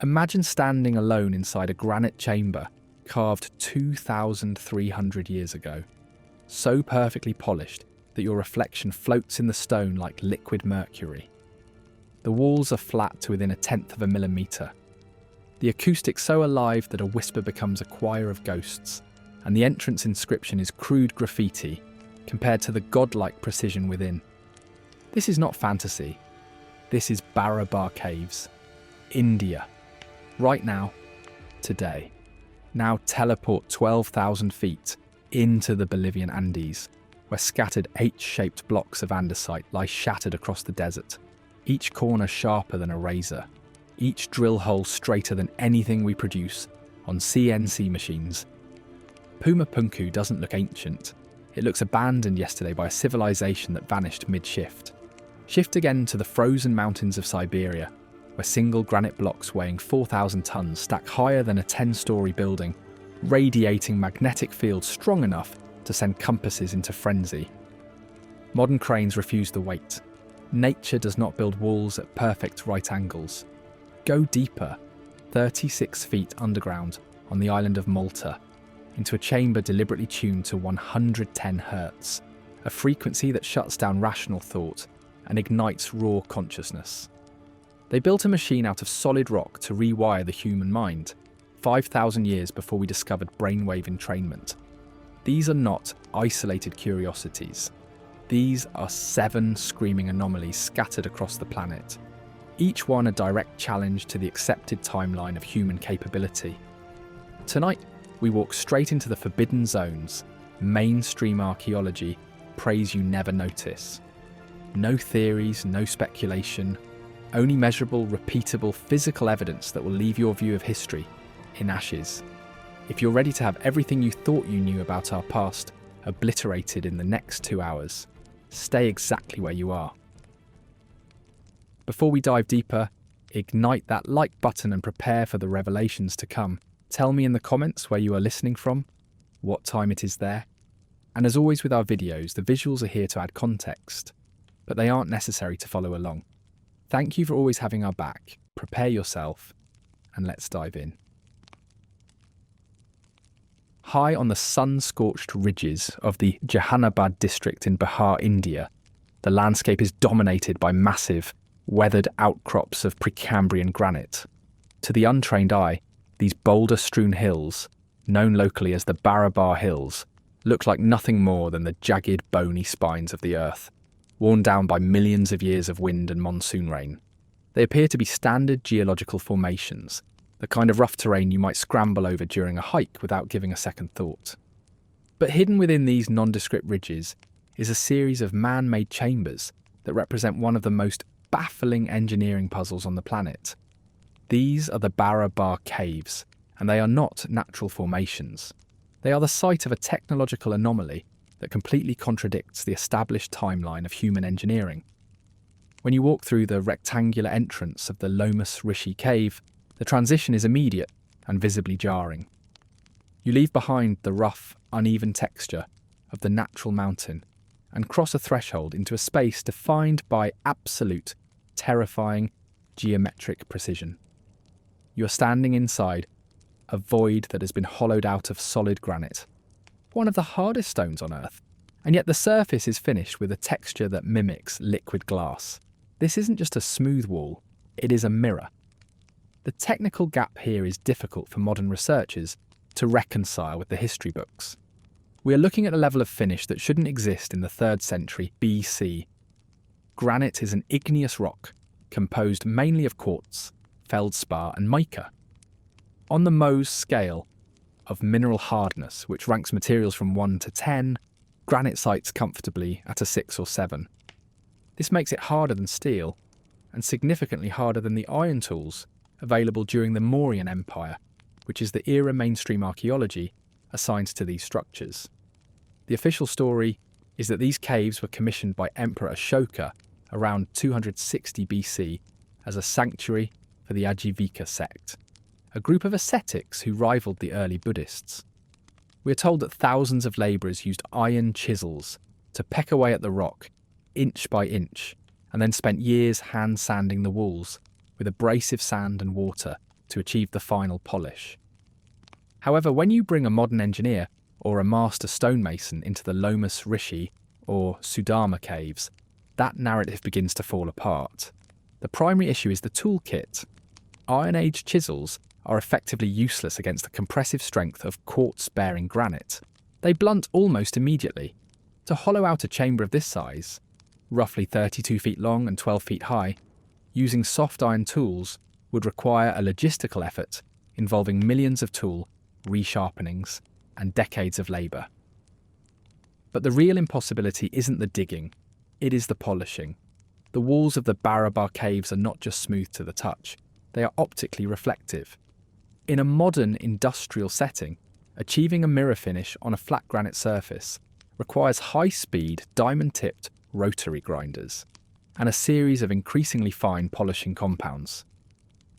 Imagine standing alone inside a granite chamber carved 2,300 years ago, so perfectly polished that your reflection floats in the stone like liquid mercury. The walls are flat to within 1/10 of a millimetre. The acoustic so alive that a whisper becomes a choir of ghosts, and the entrance inscription is crude graffiti compared to the godlike precision within. This is not fantasy. This is Barabar Caves, India. Right now, today. Now teleport 12,000 feet into the Bolivian Andes, where scattered H-shaped blocks of andesite lie shattered across the desert, each corner sharper than a razor, each drill hole straighter than anything we produce on CNC machines. Puma Punku doesn't look ancient. It looks abandoned yesterday by a civilization that vanished mid-shift. Shift again to the frozen mountains of Siberia, where single granite blocks weighing 4,000 tons stack higher than a 10-story building, radiating magnetic fields strong enough to send compasses into frenzy. Modern cranes refuse the weight. Nature does not build walls at perfect right angles. Go deeper, 36 feet underground on the island of Malta, into a chamber deliberately tuned to 110 Hz, a frequency that shuts down rational thought and ignites raw consciousness. They built a machine out of solid rock to rewire the human mind, 5,000 years before we discovered brainwave entrainment. These are not isolated curiosities. These are 7 screaming anomalies scattered across the planet, each one a direct challenge to the accepted timeline of human capability. Tonight, we walk straight into the forbidden zones. Mainstream archaeology prays you never notice. No theories, no speculation, only measurable, repeatable, physical evidence that will leave your view of history in ashes. If you're ready to have everything you thought you knew about our past obliterated in the next 2 hours, stay exactly where you are. Before we dive deeper, ignite that like button and prepare for the revelations to come. Tell me in the comments where you are listening from, what time it is there. And as always with our videos, the visuals are here to add context, but they aren't necessary to follow along. Thank you for always having our back. Prepare yourself, and let's dive in. High on the sun-scorched ridges of the Jehanabad district in Bihar, India, the landscape is dominated by massive, weathered outcrops of Precambrian granite. To the untrained eye, these boulder-strewn hills, known locally as the Barabar Hills, look like nothing more than the jagged, bony spines of the earth, worn down by millions of years of wind and monsoon rain. They appear to be standard geological formations, the kind of rough terrain you might scramble over during a hike without giving a second thought. But hidden within these nondescript ridges is a series of man-made chambers that represent one of the most baffling engineering puzzles on the planet. These are the Barabar Caves, and they are not natural formations. They are the site of a technological anomaly that completely contradicts the established timeline of human engineering. When you walk through the rectangular entrance of the Lomas Rishi cave, the transition is immediate and visibly jarring. You leave behind the rough, uneven texture of the natural mountain and cross a threshold into a space defined by absolute, terrifying, geometric precision. You are standing inside a void that has been hollowed out of solid granite, one of the hardest stones on Earth, and yet the surface is finished with a texture that mimics liquid glass. This isn't just a smooth wall, it is a mirror. The technical gap here is difficult for modern researchers to reconcile with the history books. We are looking at a level of finish that shouldn't exist in the 3rd century BC. Granite is an igneous rock composed mainly of quartz, feldspar and mica. On the Mohs scale of mineral hardness, which ranks materials from 1 to 10, granite sites comfortably at a 6 or 7. This makes it harder than steel, and significantly harder than the iron tools available during the Mauryan Empire, which is the era mainstream archaeology assigned to these structures. The official story is that these caves were commissioned by Emperor Ashoka around 260 BC as a sanctuary for the Ajivika sect, a group of ascetics who rivaled the early Buddhists. We are told that thousands of labourers used iron chisels to peck away at the rock, inch by inch, and then spent years hand-sanding the walls with abrasive sand and water to achieve the final polish. However, when you bring a modern engineer or a master stonemason into the Lomas Rishi or Sudama caves, that narrative begins to fall apart. The primary issue is the toolkit. Iron Age chisels are effectively useless against the compressive strength of quartz-bearing granite. They blunt almost immediately. To hollow out a chamber of this size, roughly 32 feet long and 12 feet high, using soft iron tools would require a logistical effort involving millions of tool, resharpenings, and decades of labour. But the real impossibility isn't the digging, it is the polishing. The walls of the Barabar Caves are not just smooth to the touch, they are optically reflective. In a modern industrial setting, achieving a mirror finish on a flat granite surface requires high-speed, diamond-tipped rotary grinders and a series of increasingly fine polishing compounds.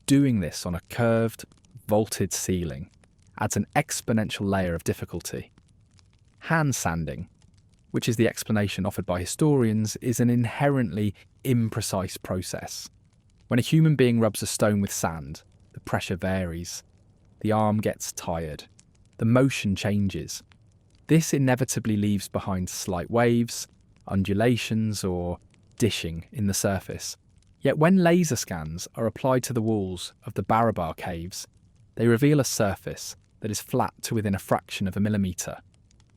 Doing this on a curved, vaulted ceiling adds an exponential layer of difficulty. Hand sanding, which is the explanation offered by historians, is an inherently imprecise process. When a human being rubs a stone with sand, the pressure varies, the arm gets tired, the motion changes. This inevitably leaves behind slight waves, undulations, or dishing in the surface. Yet when laser scans are applied to the walls of the Barabar Caves, they reveal a surface that is flat to within a fraction of a millimetre.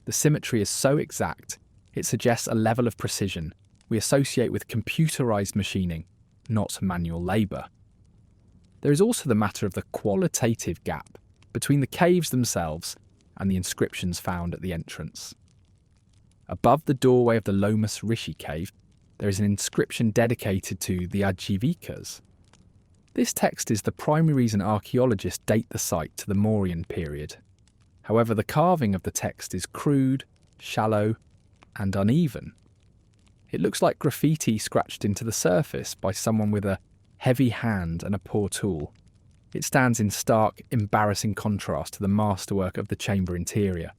The symmetry is so exact, it suggests a level of precision we associate with computerised machining, not manual labour. There is also the matter of the qualitative gap between the caves themselves and the inscriptions found at the entrance. Above the doorway of the Lomas Rishi cave, there is an inscription dedicated to the Ajivikas. This text is the primary reason archaeologists date the site to the Mauryan period. However, the carving of the text is crude, shallow, and uneven. It looks like graffiti scratched into the surface by someone with a heavy hand and a poor tool. It stands in stark, embarrassing contrast to the masterwork of the chamber interior.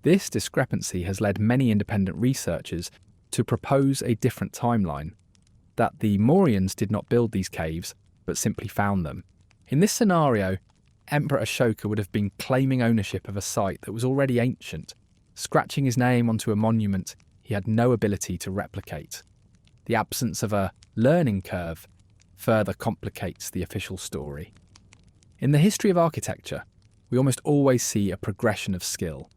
This discrepancy has led many independent researchers to propose a different timeline, that the Mauryans did not build these caves, but simply found them. In this scenario, Emperor Ashoka would have been claiming ownership of a site that was already ancient, scratching his name onto a monument he had no ability to replicate. The absence of a learning curve further complicates the official story. In the history of architecture, we almost always see a progression of skill.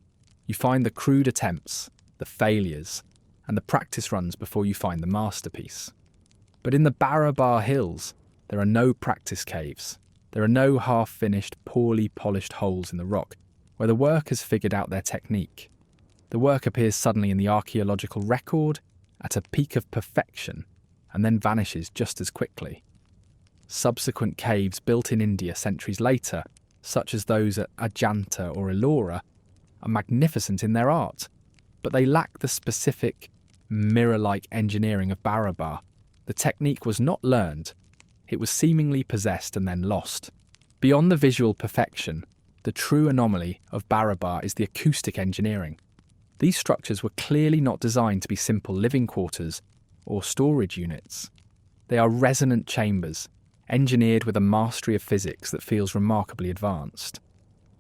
You find the crude attempts, the failures, and the practice runs before you find the masterpiece. But in the Barabar Hills, there are no practice caves. There are no half-finished, poorly polished holes in the rock where the workers figured out their technique. The work appears suddenly in the archaeological record at a peak of perfection and then vanishes just as quickly. Subsequent caves built in India centuries later, such as those at Ajanta or Ellora, are magnificent in their art, but they lack the specific, mirror-like engineering of Barabar. The technique was not learned, it was seemingly possessed and then lost. Beyond the visual perfection, the true anomaly of Barabar is the acoustic engineering. These structures were clearly not designed to be simple living quarters or storage units. They are resonant chambers, engineered with a mastery of physics that feels remarkably advanced.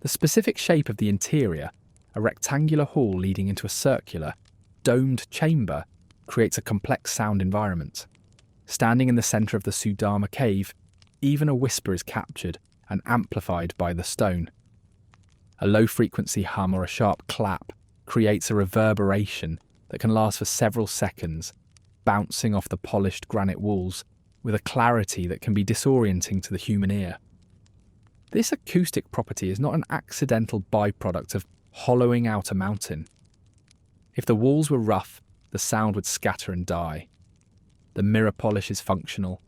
The specific shape of the interior, a rectangular hall leading into a circular, domed chamber, creates a complex sound environment. Standing in the centre of the Sudama cave, even a whisper is captured and amplified by the stone. A low-frequency hum or a sharp clap creates a reverberation that can last for several seconds, bouncing off the polished granite walls with a clarity that can be disorienting to the human ear. This acoustic property is not an accidental byproduct of hollowing out a mountain. If the walls were rough, the sound would scatter and die. The mirror polish is functional.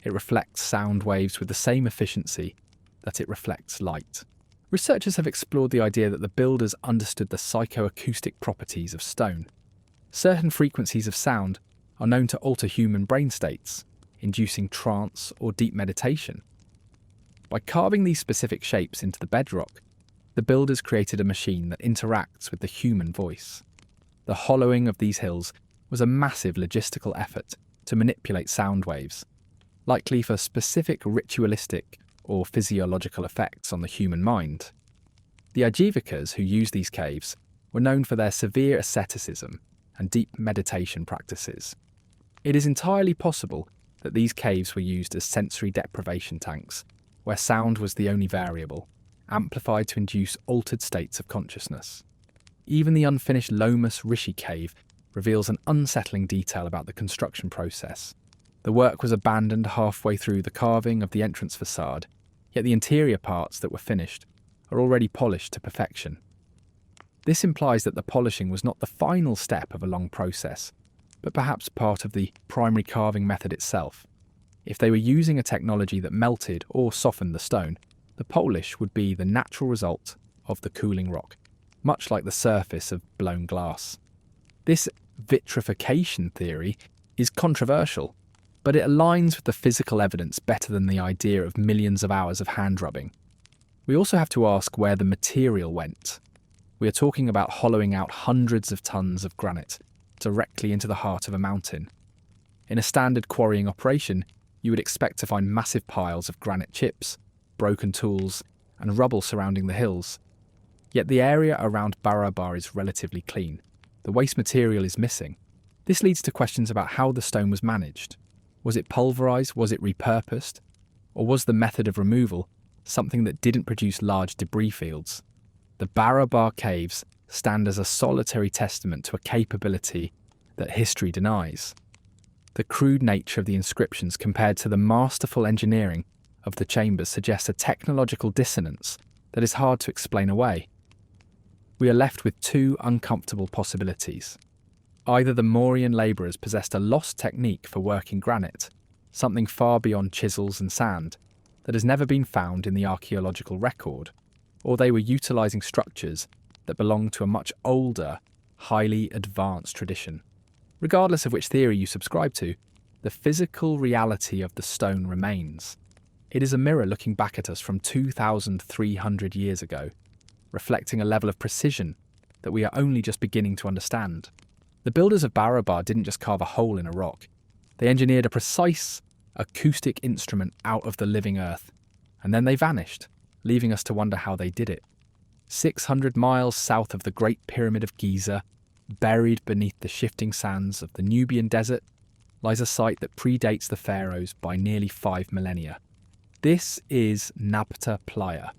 It reflects sound waves with the same efficiency that it reflects light. Researchers have explored the idea that the builders understood the psychoacoustic properties of stone. Certain frequencies of sound are known to alter human brain states, inducing trance or deep meditation. By carving these specific shapes into the bedrock, the builders created a machine that interacts with the human voice. The hollowing of these hills was a massive logistical effort to manipulate sound waves, likely for specific ritualistic or physiological effects on the human mind. The Ajivikas who used these caves were known for their severe asceticism and deep meditation practices. It is entirely possible that these caves were used as sensory deprivation tanks, where sound was the only variable, amplified to induce altered states of consciousness. Even the unfinished Lomas Rishi cave reveals an unsettling detail about the construction process. The work was abandoned halfway through the carving of the entrance facade, yet the interior parts that were finished are already polished to perfection. This implies that the polishing was not the final step of a long process, but perhaps part of the primary carving method itself. If they were using a technology that melted or softened the stone, the polish would be the natural result of the cooling rock, much like the surface of blown glass. This vitrification theory is controversial, but it aligns with the physical evidence better than the idea of millions of hours of hand rubbing. We also have to ask where the material went. We are talking about hollowing out hundreds of tons of granite directly into the heart of a mountain. In a standard quarrying operation, you would expect to find massive piles of granite chips, broken tools, and rubble surrounding the hills. Yet the area around Barabar is relatively clean. The waste material is missing. This leads to questions about how the stone was managed. Was it pulverized? Was it repurposed? Or was the method of removal something that didn't produce large debris fields? The Barabar Caves stand as a solitary testament to a capability that history denies. The crude nature of the inscriptions compared to the masterful engineering of the chambers suggests a technological dissonance that is hard to explain away. We are left with two uncomfortable possibilities. Either the Mauryan labourers possessed a lost technique for working granite, something far beyond chisels and sand, that has never been found in the archaeological record, or they were utilising structures that belong to a much older, highly advanced tradition. Regardless of which theory you subscribe to, the physical reality of the stone remains. It is a mirror looking back at us from 2,300 years ago, reflecting a level of precision that we are only just beginning to understand. The builders of Barabar didn't just carve a hole in a rock. They engineered a precise acoustic instrument out of the living earth, and then they vanished, leaving us to wonder how they did it. 600 miles south of the Great Pyramid of Giza, buried beneath the shifting sands of the Nubian desert, lies a site that predates the pharaohs by nearly 5 millennia. This is Nabta Playa,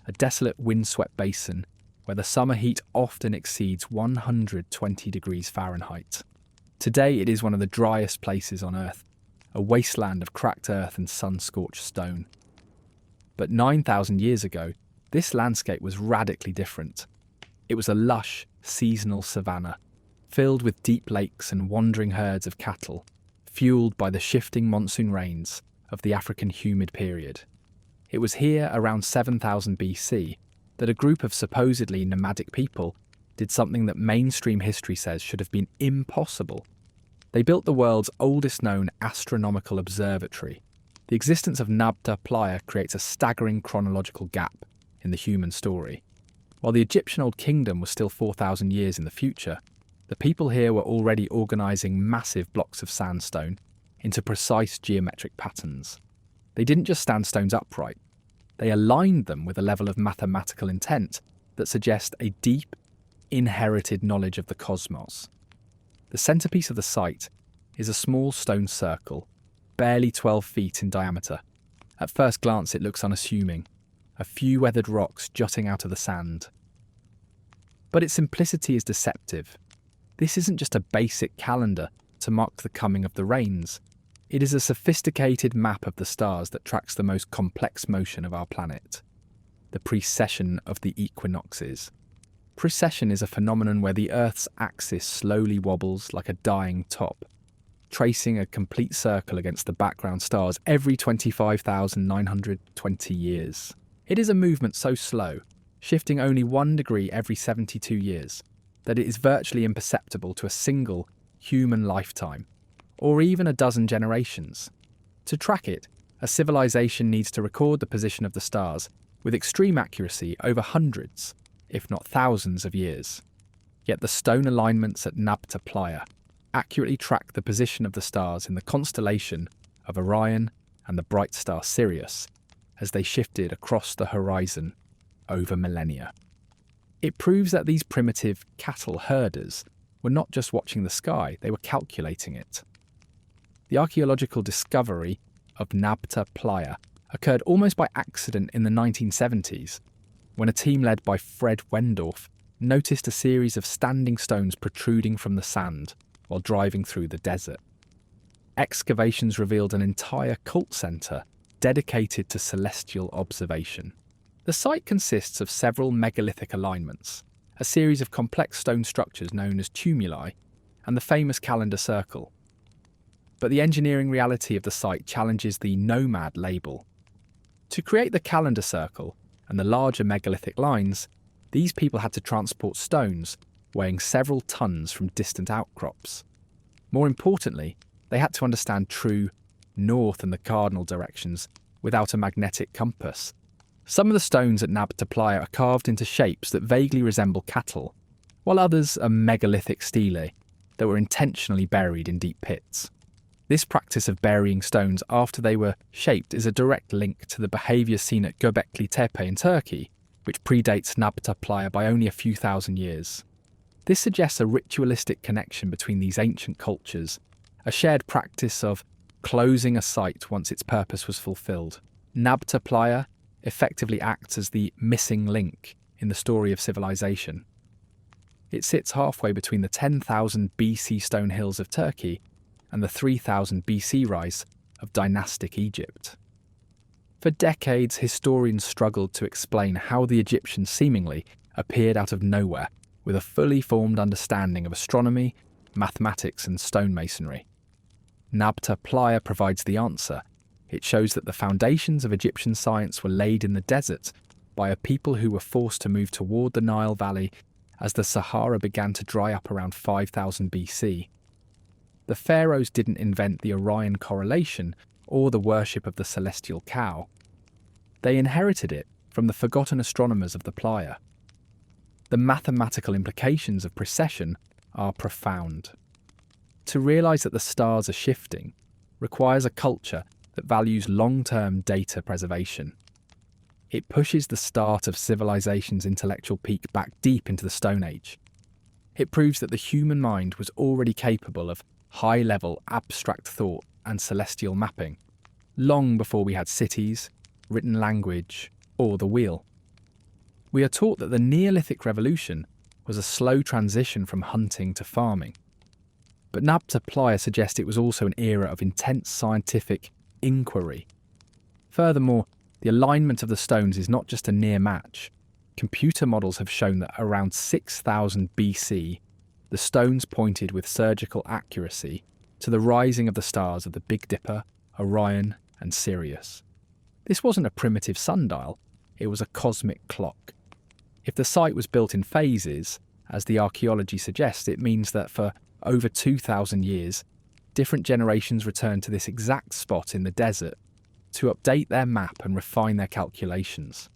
a desolate windswept basin where the summer heat often exceeds 120 degrees Fahrenheit. Today it is one of the driest places on Earth, a wasteland of cracked earth and sun-scorched stone. But 9,000 years ago, this landscape was radically different. It was a lush, seasonal savanna, filled with deep lakes and wandering herds of cattle, fueled by the shifting monsoon rains of the African humid period. It was here around 7000 BC that a group of supposedly nomadic people did something that mainstream history says should have been impossible. They built the world's oldest known astronomical observatory. The existence of Nabta Playa creates a staggering chronological gap in the human story. While the Egyptian Old Kingdom was still 4,000 years in the future, the people here were already organising massive blocks of sandstone into precise geometric patterns. They didn't just stand stones upright, they aligned them with a level of mathematical intent that suggests a deep, inherited knowledge of the cosmos. The centrepiece of the site is a small stone circle, barely 12 feet in diameter. At first glance it looks unassuming, a few weathered rocks jutting out of the sand. But its simplicity is deceptive. This isn't just a basic calendar to mark the coming of the rains. It is a sophisticated map of the stars that tracks the most complex motion of our planet, the precession of the equinoxes. Precession is a phenomenon where the Earth's axis slowly wobbles like a dying top, tracing a complete circle against the background stars every 25,920 years. It is a movement so slow, shifting only 1 degree every 72 years, that it is virtually imperceptible to a single human lifetime, or even a dozen generations. To track it, a civilization needs to record the position of the stars with extreme accuracy over hundreds, if not thousands of years. Yet the stone alignments at Nabta Playa accurately track the position of the stars in the constellation of Orion and the bright star Sirius, as they shifted across the horizon over millennia. It proves that these primitive cattle herders were not just watching the sky, they were calculating it. The archaeological discovery of Nabta Playa occurred almost by accident in the 1970s, when a team led by Fred Wendorf noticed a series of standing stones protruding from the sand while driving through the desert. Excavations revealed an entire cult centre dedicated to celestial observation. The site consists of several megalithic alignments, a series of complex stone structures known as tumuli, and the famous calendar circle. But the engineering reality of the site challenges the nomad label. To create the calendar circle and the larger megalithic lines, these people had to transport stones weighing several tons from distant outcrops. More importantly, they had to understand true north and the cardinal directions without a magnetic compass. Some of the stones at Nabta Playa are carved into shapes that vaguely resemble cattle, while others are megalithic stelae that were intentionally buried in deep pits. This practice of burying stones after they were shaped is a direct link to the behaviour seen at Göbekli Tepe in Turkey, which predates Nabta Playa by only a few thousand years. This suggests a ritualistic connection between these ancient cultures, a shared practice of closing a site once its purpose was fulfilled. Nabta Playa effectively acts as the missing link in the story of civilization. It sits halfway between the 10,000 BC stone hills of Turkey and the 3000 BC rise of dynastic Egypt. For decades, historians struggled to explain how the Egyptians seemingly appeared out of nowhere with a fully formed understanding of astronomy, mathematics and stonemasonry. Nabta Playa provides the answer. It shows that the foundations of Egyptian science were laid in the desert by a people who were forced to move toward the Nile Valley as the Sahara began to dry up around 5000 BC. The pharaohs didn't invent the Orion correlation or the worship of the celestial cow. They inherited it from the forgotten astronomers of the Playa. The mathematical implications of precession are profound. To realise that the stars are shifting requires a culture that values long-term data preservation. It pushes the start of civilization's intellectual peak back deep into the Stone Age. It proves that the human mind was already capable of high-level abstract thought and celestial mapping, long before we had cities, written language, or the wheel. We are taught that the Neolithic Revolution was a slow transition from hunting to farming. But Nabta Playa suggests it was also an era of intense scientific inquiry. Furthermore, the alignment of the stones is not just a near match. Computer models have shown that around 6000 BC, the stones pointed with surgical accuracy to the rising of the stars of the Big Dipper, Orion, and Sirius. This wasn't a primitive sundial, it was a cosmic clock. If the site was built in phases, as the archaeology suggests, it means that for over 2,000 years, different generations returned to this exact spot in the desert to update their map and refine their calculations.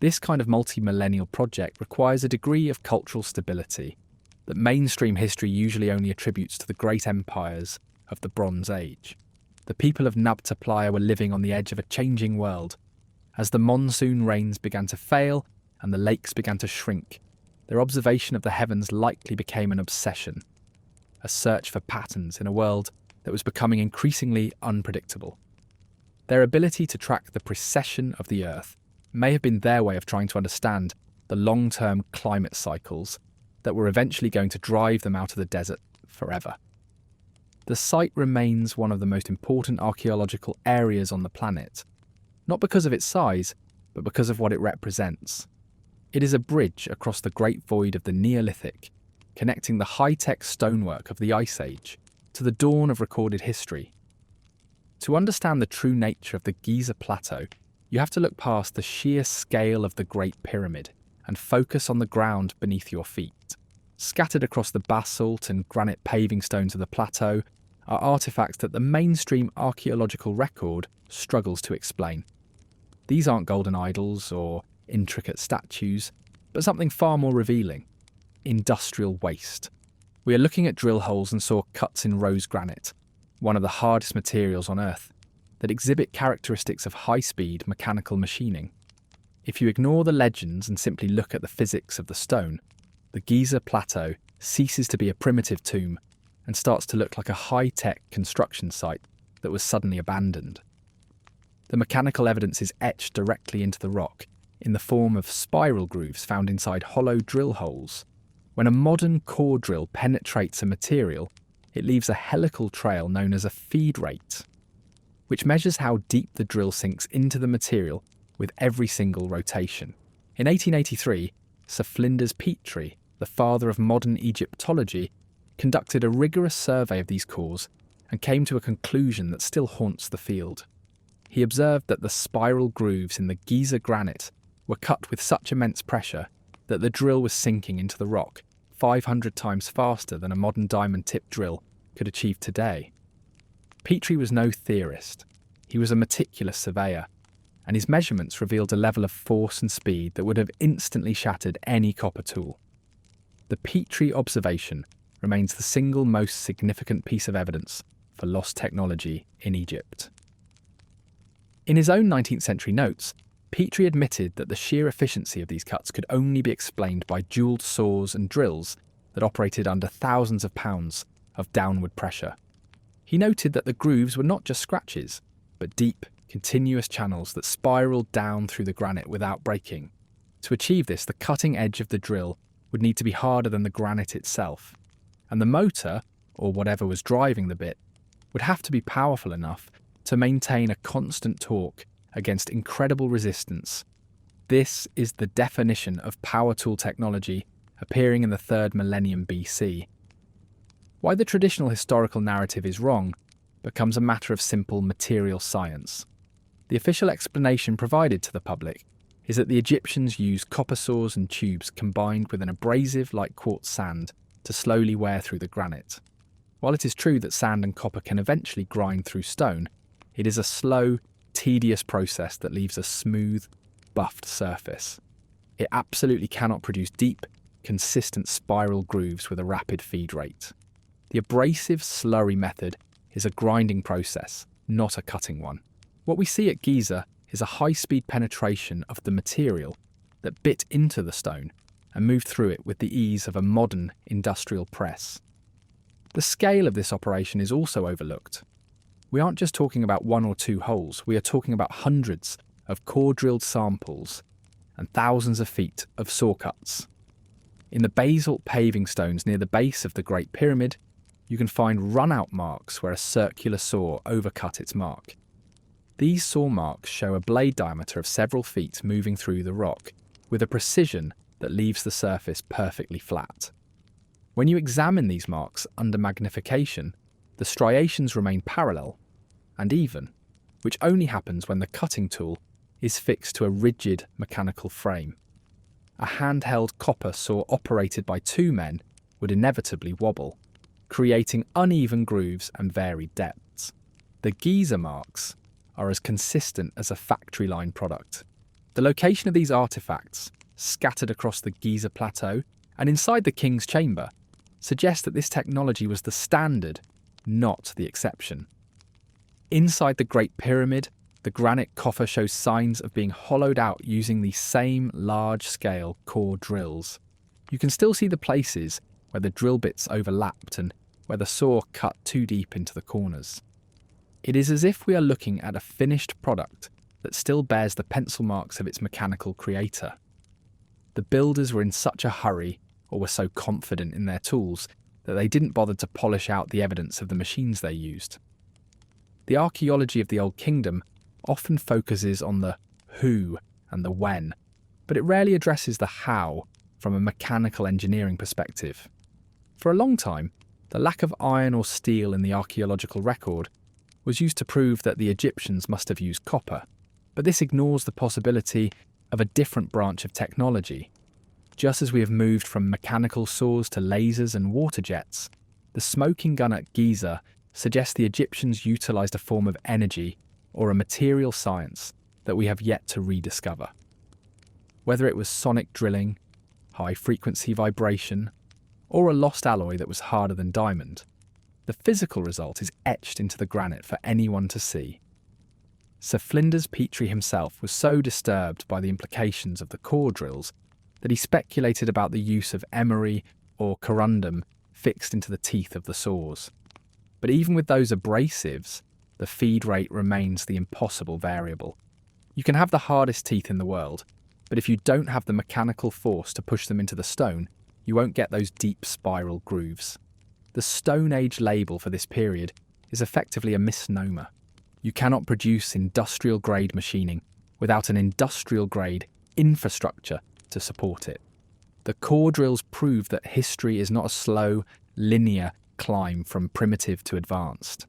This kind of multi-millennial project requires a degree of cultural stability that mainstream history usually only attributes to the great empires of the Bronze Age. The people of Nabta Playa were living on the edge of a changing world. As the monsoon rains began to fail and the lakes began to shrink, their observation of the heavens likely became an obsession, a search for patterns in a world that was becoming increasingly unpredictable. Their ability to track the precession of the Earth may have been their way of trying to understand the long-term climate cycles that were eventually going to drive them out of the desert forever. The site remains one of the most important archaeological areas on the planet, not because of its size, but because of what it represents. It is a bridge across the great void of the Neolithic, connecting the high-tech stonework of the Ice Age to the dawn of recorded history. To understand the true nature of the Giza Plateau, you have to look past the sheer scale of the Great Pyramid and focus on the ground beneath your feet. Scattered across the basalt and granite paving stones of the plateau are artefacts that the mainstream archaeological record struggles to explain. These aren't golden idols or intricate statues, but something far more revealing: industrial waste. We are looking at drill holes and saw cuts in rose granite, one of the hardest materials on Earth. that exhibit characteristics of high-speed mechanical machining. If you ignore the legends and simply look at the physics of the stone, the Giza Plateau ceases to be a primitive tomb and starts to look like a high-tech construction site that was suddenly abandoned. The mechanical evidence is etched directly into the rock in the form of spiral grooves found inside hollow drill holes. When a modern core drill penetrates a material, it leaves a helical trail known as a feed rate, which measures how deep the drill sinks into the material with every single rotation. In 1883, Sir Flinders Petrie, the father of modern Egyptology, conducted a rigorous survey of these cores and came to a conclusion that still haunts the field. He observed that the spiral grooves in the Giza granite were cut with such immense pressure that the drill was sinking into the rock 500 times faster than a modern diamond-tipped drill could achieve today. Petrie was no theorist. He was a meticulous surveyor, and his measurements revealed a level of force and speed that would have instantly shattered any copper tool. The Petrie observation remains the single most significant piece of evidence for lost technology in Egypt. In his own 19th century notes, Petrie admitted that the sheer efficiency of these cuts could only be explained by jewelled saws and drills that operated under thousands of pounds of downward pressure. He noted that the grooves were not just scratches, but deep, continuous channels that spiraled down through the granite without breaking. To achieve this, the cutting edge of the drill would need to be harder than the granite itself, and the motor, or whatever was driving the bit, would have to be powerful enough to maintain a constant torque against incredible resistance. This is the definition of power tool technology appearing in the 3rd millennium BC. Why the traditional historical narrative is wrong becomes a matter of simple material science. The official explanation provided to the public is that the Egyptians used copper saws and tubes combined with an abrasive like quartz sand to slowly wear through the granite. While it is true that sand and copper can eventually grind through stone, it is a slow, tedious process that leaves a smooth, buffed surface. It absolutely cannot produce deep, consistent spiral grooves with a rapid feed rate. The abrasive slurry method is a grinding process, not a cutting one. What we see at Giza is a high-speed penetration of the material that bit into the stone and moved through it with the ease of a modern industrial press. The scale of this operation is also overlooked. We aren't just talking about 1 or 2 holes, we are talking about hundreds of core-drilled samples and thousands of feet of saw cuts. In the basalt paving stones near the base of the Great Pyramid, you can find run-out marks where a circular saw overcut its mark. These saw marks show a blade diameter of several feet moving through the rock, with a precision that leaves the surface perfectly flat. When you examine these marks under magnification, the striations remain parallel and even, which only happens when the cutting tool is fixed to a rigid mechanical frame. A handheld copper saw operated by 2 men would inevitably wobble, creating uneven grooves and varied depths. The Giza marks are as consistent as a factory line product. The location of these artifacts, scattered across the Giza Plateau and inside the King's Chamber, suggests that this technology was the standard, not the exception. Inside the Great Pyramid, the granite coffer shows signs of being hollowed out using the same large-scale core drills. You can still see the places where the drill bits overlapped and where the saw cut too deep into the corners. It is as if we are looking at a finished product that still bears the pencil marks of its mechanical creator. The builders were in such a hurry, or were so confident in their tools, that they didn't bother to polish out the evidence of the machines they used. The archaeology of the Old Kingdom often focuses on the who and the when, but it rarely addresses the how from a mechanical engineering perspective. For a long time, the lack of iron or steel in the archaeological record was used to prove that the Egyptians must have used copper, but this ignores the possibility of a different branch of technology. Just as we have moved from mechanical saws to lasers and water jets, the smoking gun at Giza suggests the Egyptians utilised a form of energy or a material science that we have yet to rediscover. Whether it was sonic drilling, high-frequency vibration, or a lost alloy that was harder than diamond, the physical result is etched into the granite for anyone to see. Sir Flinders Petrie himself was so disturbed by the implications of the core drills that he speculated about the use of emery or corundum fixed into the teeth of the saws. But even with those abrasives, the feed rate remains the impossible variable. You can have the hardest teeth in the world, but if you don't have the mechanical force to push them into the stone, you won't get those deep spiral grooves. The Stone Age label for this period is effectively a misnomer. You cannot produce industrial-grade machining without an industrial-grade infrastructure to support it. The core drills prove that history is not a slow, linear climb from primitive to advanced.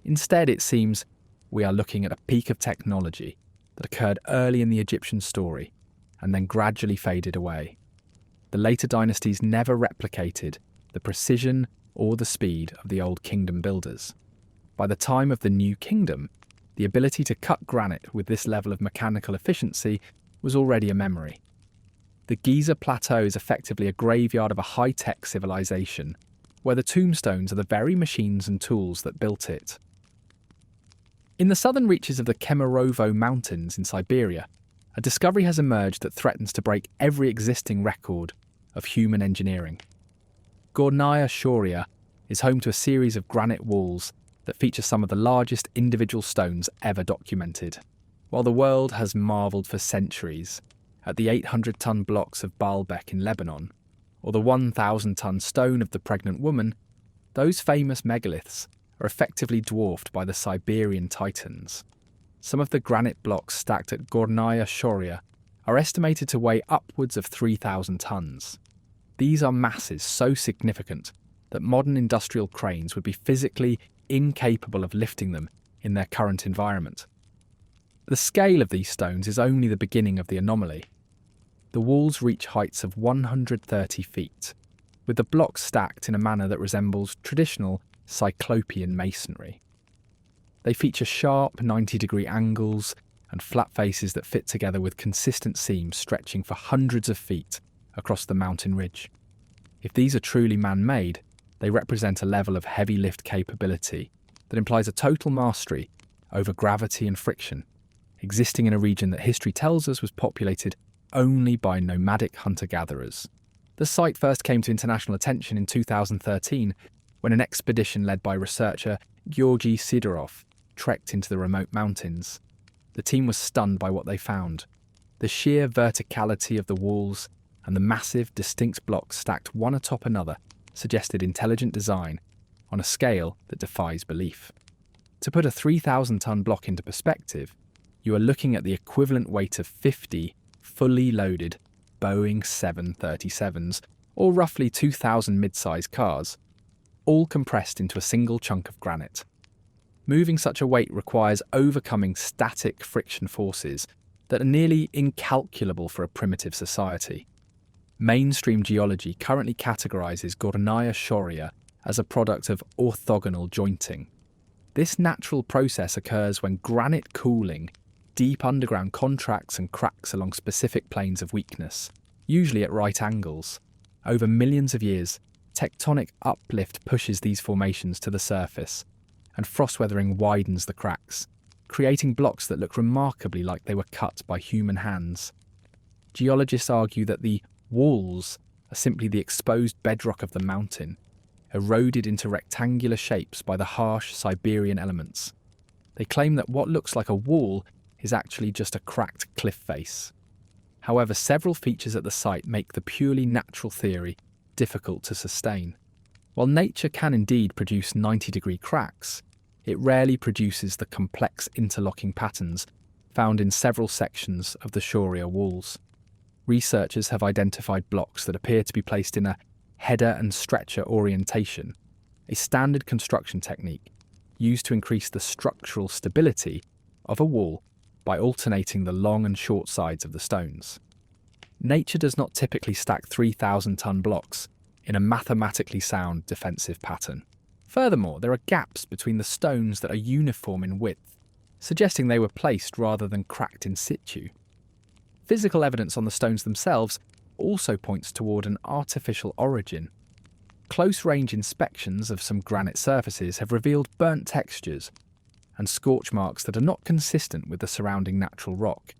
Instead, it seems we are looking at a peak of technology that occurred early in the Egyptian story and then gradually faded away. The later dynasties never replicated the precision or the speed of the Old Kingdom builders. By the time of the New Kingdom, the ability to cut granite with this level of mechanical efficiency was already a memory. The Giza Plateau is effectively a graveyard of a high-tech civilization, where the tombstones are the very machines and tools that built it. In the southern reaches of the Kemerovo Mountains in Siberia, a discovery has emerged that threatens to break every existing record of human engineering. Gornaya Shoria is home to a series of granite walls that feature some of the largest individual stones ever documented. While the world has marvelled for centuries at the 800-ton blocks of Baalbek in Lebanon, or the 1,000-ton stone of the pregnant woman, those famous megaliths are effectively dwarfed by the Siberian titans. Some of the granite blocks stacked at Gornaya Shoria are estimated to weigh upwards of 3,000 tons. These are masses so significant that modern industrial cranes would be physically incapable of lifting them in their current environment. The scale of these stones is only the beginning of the anomaly. The walls reach heights of 130 feet, with the blocks stacked in a manner that resembles traditional Cyclopean masonry. They feature sharp 90-degree angles and flat faces that fit together with consistent seams stretching for hundreds of feet across the mountain ridge. If these are truly man-made, they represent a level of heavy lift capability that implies a total mastery over gravity and friction, existing in a region that history tells us was populated only by nomadic hunter-gatherers. The site first came to international attention in 2013 when an expedition led by researcher Georgy Sidorov trekked into the remote mountains. The team was stunned by what they found. The sheer verticality of the walls and the massive, distinct blocks stacked one atop another suggested intelligent design on a scale that defies belief. To put a 3,000-ton block into perspective, you are looking at the equivalent weight of 50 fully loaded Boeing 737s, or roughly 2,000 mid-sized cars, all compressed into a single chunk of granite. Moving such a weight requires overcoming static friction forces that are nearly incalculable for a primitive society. Mainstream geology currently categorizes Gornaya Shoria as a product of orthogonal jointing. This natural process occurs when granite cooling deep underground contracts and cracks along specific planes of weakness, usually at right angles. Over millions of years, tectonic uplift pushes these formations to the surface, and frost weathering widens the cracks, creating blocks that look remarkably like they were cut by human hands. Geologists argue that the walls are simply the exposed bedrock of the mountain, eroded into rectangular shapes by the harsh Siberian elements. They claim that what looks like a wall is actually just a cracked cliff face. However, several features at the site make the purely natural theory difficult to sustain. While nature can indeed produce 90-degree cracks, it rarely produces the complex interlocking patterns found in several sections of the Shoria walls. Researchers have identified blocks that appear to be placed in a header and stretcher orientation, a standard construction technique used to increase the structural stability of a wall by alternating the long and short sides of the stones. Nature does not typically stack 3,000-ton blocks in a mathematically sound defensive pattern. Furthermore, there are gaps between the stones that are uniform in width, suggesting they were placed rather than cracked in situ. Physical evidence on the stones themselves also points toward an artificial origin. Close-range inspections of some granite surfaces have revealed burnt textures and scorch marks that are not consistent with the surrounding natural rock.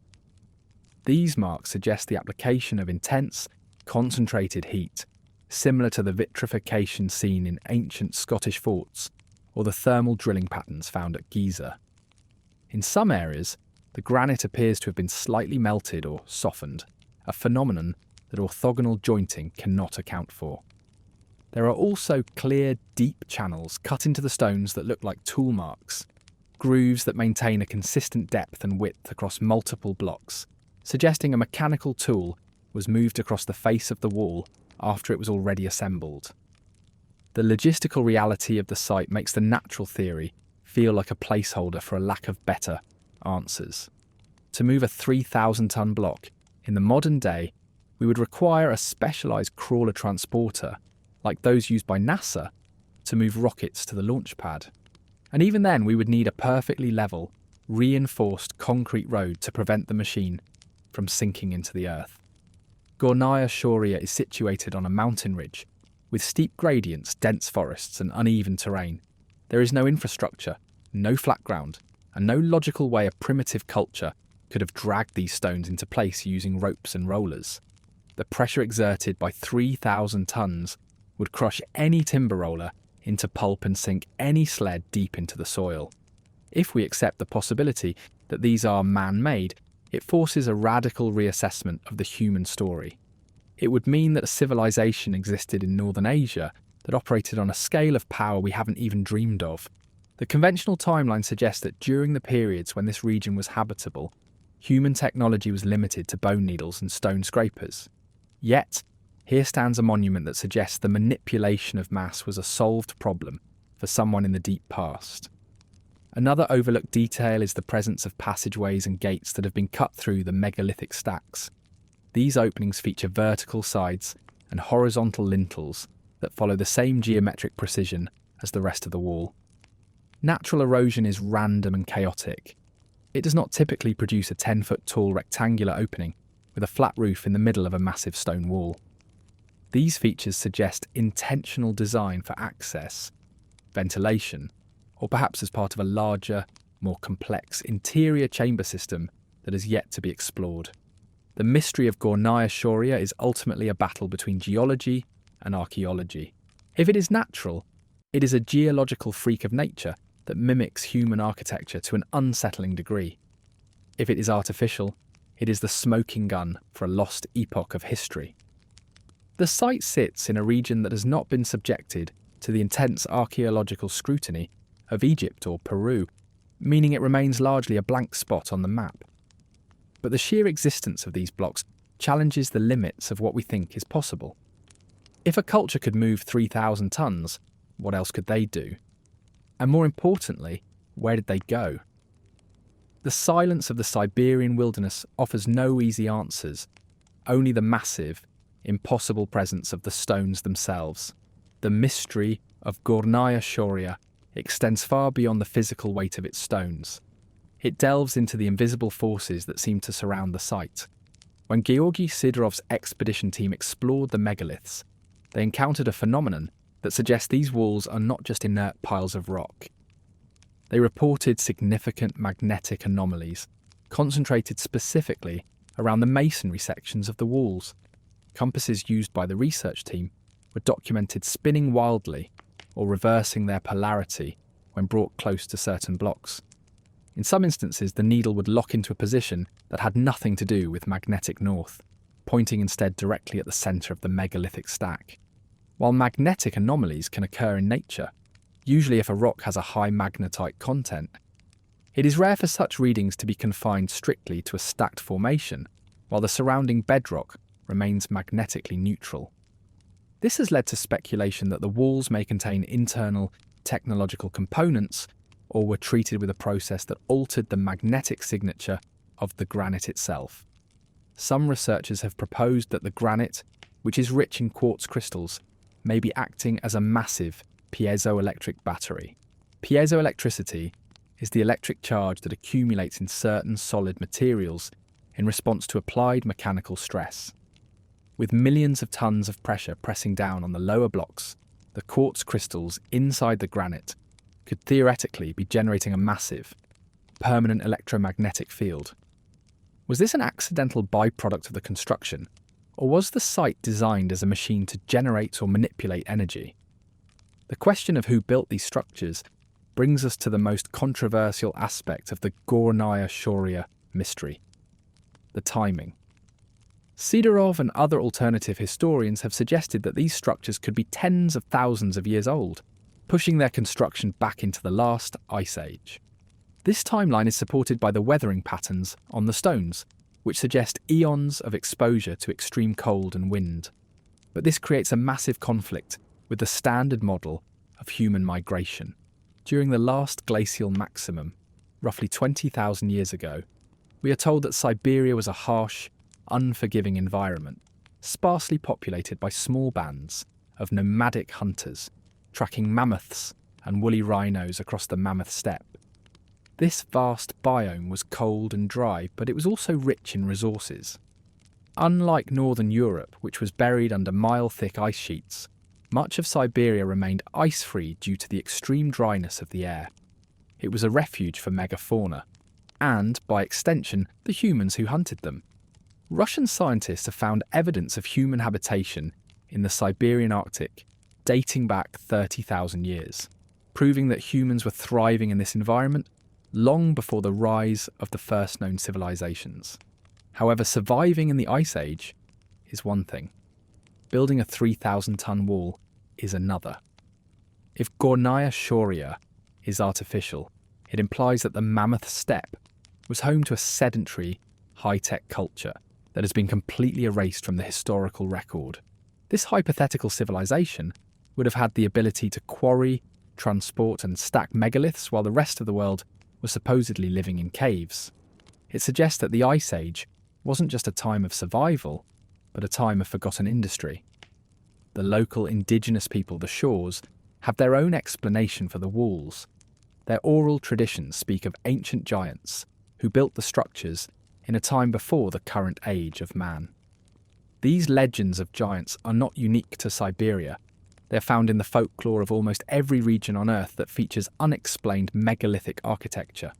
These marks suggest the application of intense, concentrated heat, similar to the vitrification seen in ancient Scottish forts or the thermal drilling patterns found at Giza. In some areas, the granite appears to have been slightly melted or softened, a phenomenon that orthogonal jointing cannot account for. There are also clear, deep channels cut into the stones that look like tool marks, grooves that maintain a consistent depth and width across multiple blocks, suggesting a mechanical tool was moved across the face of the wall after it was already assembled. The logistical reality of the site makes the natural theory feel like a placeholder for a lack of better answers. To move a 3,000-ton block, in the modern day, we would require a specialised crawler transporter, like those used by NASA, to move rockets to the launch pad. And even then, we would need a perfectly level, reinforced concrete road to prevent the machine from sinking into the earth. Gornaya Shoria is situated on a mountain ridge, with steep gradients, dense forests and uneven terrain. There is no infrastructure, no flat ground, and no logical way a primitive culture could have dragged these stones into place using ropes and rollers. The pressure exerted by 3,000 tons would crush any timber roller into pulp and sink any sled deep into the soil. If we accept the possibility that these are man-made, it forces a radical reassessment of the human story. It would mean that a civilization existed in northern Asia that operated on a scale of power we haven't even dreamed of. The conventional timeline suggests that during the periods when this region was habitable, human technology was limited to bone needles and stone scrapers. Yet, here stands a monument that suggests the manipulation of mass was a solved problem for someone in the deep past. Another overlooked detail is the presence of passageways and gates that have been cut through the megalithic stacks. These openings feature vertical sides and horizontal lintels that follow the same geometric precision as the rest of the wall. Natural erosion is random and chaotic. It does not typically produce a 10-foot tall rectangular opening with a flat roof in the middle of a massive stone wall. These features suggest intentional design for access, ventilation, or perhaps as part of a larger, more complex interior chamber system that is yet to be explored. The mystery of Gornaya Shoria is ultimately a battle between geology and archaeology. If it is natural, it is a geological freak of nature that mimics human architecture to an unsettling degree. If it is artificial, it is the smoking gun for a lost epoch of history. The site sits in a region that has not been subjected to the intense archaeological scrutiny of Egypt or Peru, meaning it remains largely a blank spot on the map. But the sheer existence of these blocks challenges the limits of what we think is possible. If a culture could move 3,000 tons, what else could they do? And more importantly, where did they go? The silence of the Siberian wilderness offers no easy answers, only the massive, impossible presence of the stones themselves. The mystery of Gornaya Shoria extends far beyond the physical weight of its stones. It delves into the invisible forces that seem to surround the site. When Georgy Sidorov's expedition team explored the megaliths, they encountered a phenomenon that suggests these walls are not just inert piles of rock. They reported significant magnetic anomalies, concentrated specifically around the masonry sections of the walls. Compasses used by the research team were documented spinning wildly or reversing their polarity when brought close to certain blocks. In some instances, the needle would lock into a position that had nothing to do with magnetic north, pointing instead directly at the centre of the megalithic stack. While magnetic anomalies can occur in nature, usually if a rock has a high magnetite content, it is rare for such readings to be confined strictly to a stacked formation, while the surrounding bedrock remains magnetically neutral. This has led to speculation that the walls may contain internal technological components or were treated with a process that altered the magnetic signature of the granite itself. Some researchers have proposed that the granite, which is rich in quartz crystals, may be acting as a massive piezoelectric battery. Piezoelectricity is the electric charge that accumulates in certain solid materials in response to applied mechanical stress. With millions of tons of pressure pressing down on the lower blocks, the quartz crystals inside the granite could theoretically be generating a massive, permanent electromagnetic field. Was this an accidental byproduct of the construction, or was the site designed as a machine to generate or manipulate energy? The question of who built these structures brings us to the most controversial aspect of the Gornaya Shoria mystery: the timing. Sidorov and other alternative historians have suggested that these structures could be tens of thousands of years old, pushing their construction back into the last ice age. This timeline is supported by the weathering patterns on the stones, which suggest eons of exposure to extreme cold and wind. But this creates a massive conflict with the standard model of human migration. During the last glacial maximum, roughly 20,000 years ago, we are told that Siberia was a harsh, unforgiving environment, sparsely populated by small bands of nomadic hunters, tracking mammoths and woolly rhinos across the mammoth steppe. This vast biome was cold and dry, but it was also rich in resources. Unlike northern Europe, which was buried under mile-thick ice sheets, much of Siberia remained ice-free due to the extreme dryness of the air. It was a refuge for megafauna, and, by extension, the humans who hunted them. Russian scientists have found evidence of human habitation in the Siberian Arctic dating back 30,000 years, proving that humans were thriving in this environment long before the rise of the first known civilizations. However, surviving in the Ice Age is one thing. Building a 3,000-ton wall is another. If Gornaya Shoria is artificial, it implies that the mammoth steppe was home to a sedentary, high-tech culture that has been completely erased from the historical record. This hypothetical civilization would have had the ability to quarry, transport and stack megaliths while the rest of the world was supposedly living in caves. It suggests that the Ice Age wasn't just a time of survival, but a time of forgotten industry. The local indigenous people, the Shores, have their own explanation for the walls. Their oral traditions speak of ancient giants who built the structures in a time before the current age of man. These legends of giants are not unique to Siberia. They are found in the folklore of almost every region on Earth that features unexplained megalithic architecture.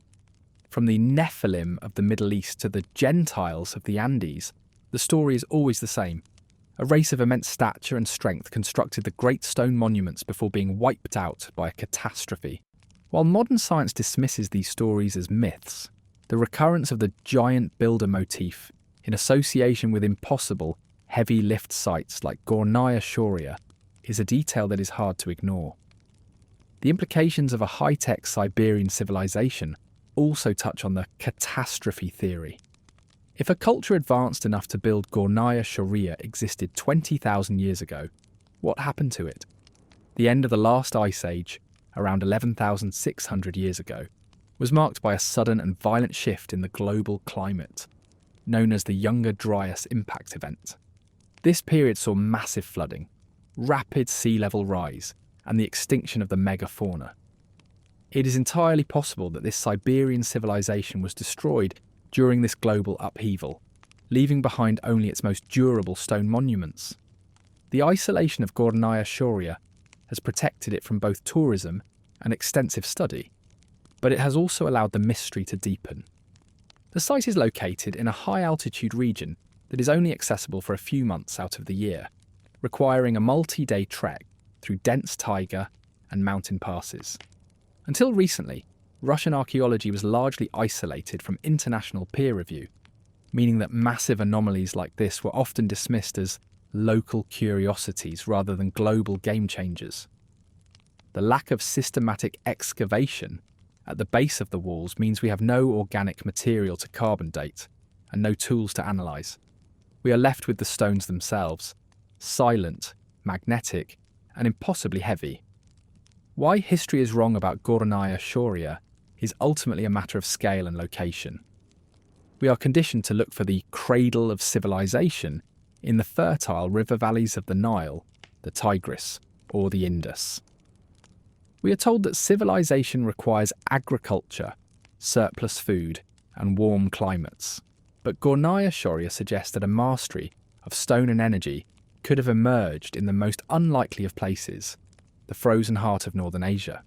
From the Nephilim of the Middle East to the Gentiles of the Andes, the story is always the same. A race of immense stature and strength constructed the great stone monuments before being wiped out by a catastrophe. While modern science dismisses these stories as myths, the recurrence of the giant builder motif in association with impossible, heavy lift sites like Gornaya Shoria is a detail that is hard to ignore. The implications of a high-tech Siberian civilization also touch on the catastrophe theory. If a culture advanced enough to build Gornaya Shoria existed 20,000 years ago, what happened to it? The end of the last ice age, around 11,600 years ago, was marked by a sudden and violent shift in the global climate, known as the Younger Dryas Impact Event. This period saw massive flooding, rapid sea level rise, and the extinction of the megafauna. It is entirely possible that this Siberian civilization was destroyed during this global upheaval, leaving behind only its most durable stone monuments. The isolation of Gornaya Shoria has protected it from both tourism and extensive study, but it has also allowed the mystery to deepen. The site is located in a high-altitude region that is only accessible for a few months out of the year, requiring a multi-day trek through dense taiga and mountain passes. Until recently, Russian archaeology was largely isolated from international peer review, meaning that massive anomalies like this were often dismissed as local curiosities rather than global game changers. The lack of systematic excavation at the base of the walls means we have no organic material to carbon date and no tools to analyse. We are left with the stones themselves, silent, magnetic, and impossibly heavy. Why history is wrong about Gornaya Shoria is ultimately a matter of scale and location. We are conditioned to look for the cradle of civilization in the fertile river valleys of the Nile, the Tigris, or the Indus. We are told that civilization requires agriculture, surplus food, and warm climates. But Gornaya Shoria suggests that a mastery of stone and energy could have emerged in the most unlikely of places, the frozen heart of northern Asia.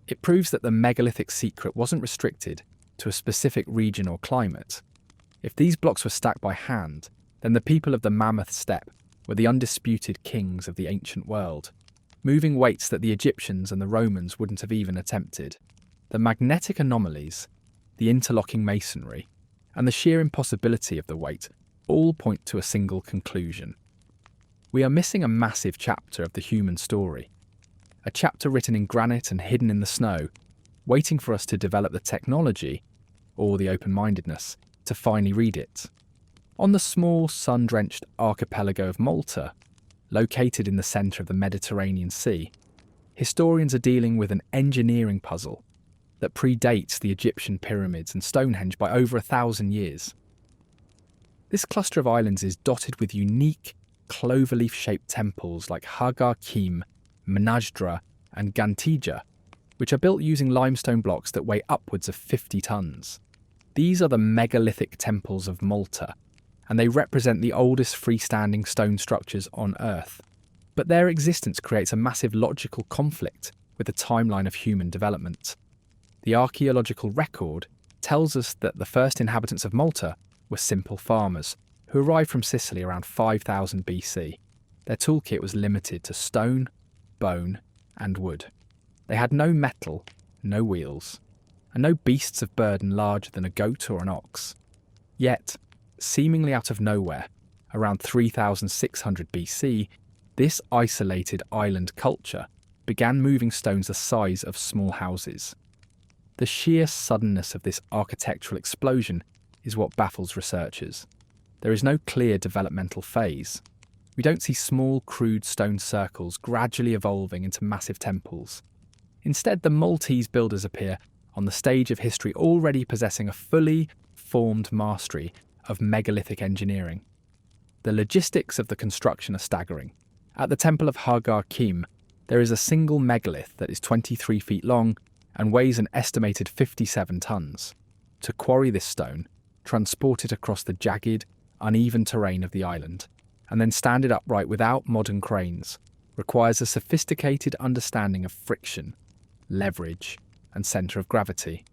It proves that the megalithic secret wasn't restricted to a specific region or climate. If these blocks were stacked by hand, then the people of the Mammoth Steppe were the undisputed kings of the ancient world, moving weights that the Egyptians and the Romans wouldn't have even attempted. The magnetic anomalies, the interlocking masonry, and the sheer impossibility of the weight all point to a single conclusion. We are missing a massive chapter of the human story, a chapter written in granite and hidden in the snow, waiting for us to develop the technology, or the open-mindedness, to finally read it. On the small, sun-drenched archipelago of Malta, located in the centre of the Mediterranean Sea, historians are dealing with an engineering puzzle that predates the Egyptian pyramids and Stonehenge by over 1,000 years. This cluster of islands is dotted with unique, cloverleaf-shaped temples like Hagar Kim, Menajdra, and Gantija, which are built using limestone blocks that weigh upwards of 50 tons. These are the megalithic temples of Malta, and they represent the oldest freestanding stone structures on Earth. But their existence creates a massive logical conflict with the timeline of human development. The archaeological record tells us that the first inhabitants of Malta were simple farmers who arrived from Sicily around 5000 BC. Their toolkit was limited to stone, bone, and wood. They had no metal, no wheels, and no beasts of burden larger than a goat or an ox. Yet, seemingly out of nowhere, around 3600 BC, this isolated island culture began moving stones the size of small houses. The sheer suddenness of this architectural explosion is what baffles researchers. There is no clear developmental phase. We don't see small, crude stone circles gradually evolving into massive temples. Instead, the Maltese builders appear on the stage of history already possessing a fully formed mastery of megalithic engineering. The logistics of the construction are staggering. At the temple of Hagar Kim, there is a single megalith that is 23 feet long and weighs an estimated 57 tons. To quarry this stone, transport it across the jagged, uneven terrain of the island, and then stand it upright without modern cranes, requires a sophisticated understanding of friction, leverage, and centre of gravity.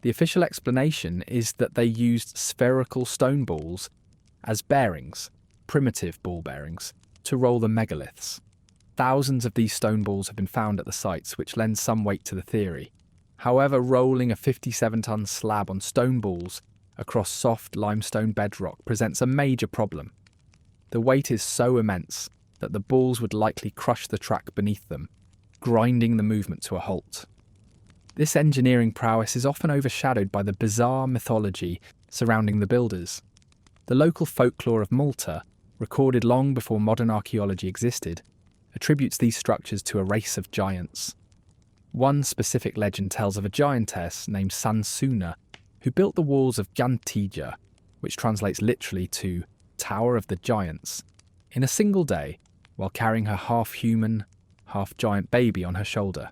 The official explanation is that they used spherical stone balls as bearings, primitive ball bearings, to roll the megaliths. Thousands of these stone balls have been found at the sites, which lends some weight to the theory. However, rolling a 57-ton slab on stone balls across soft limestone bedrock presents a major problem. The weight is so immense that the balls would likely crush the track beneath them, grinding the movement to a halt. This engineering prowess is often overshadowed by the bizarre mythology surrounding the builders. The local folklore of Malta, recorded long before modern archaeology existed, attributes these structures to a race of giants. One specific legend tells of a giantess named Sansuna who built the walls of Gantija, which translates literally to Tower of the Giants, in a single day while carrying her half-human, half-giant baby on her shoulder.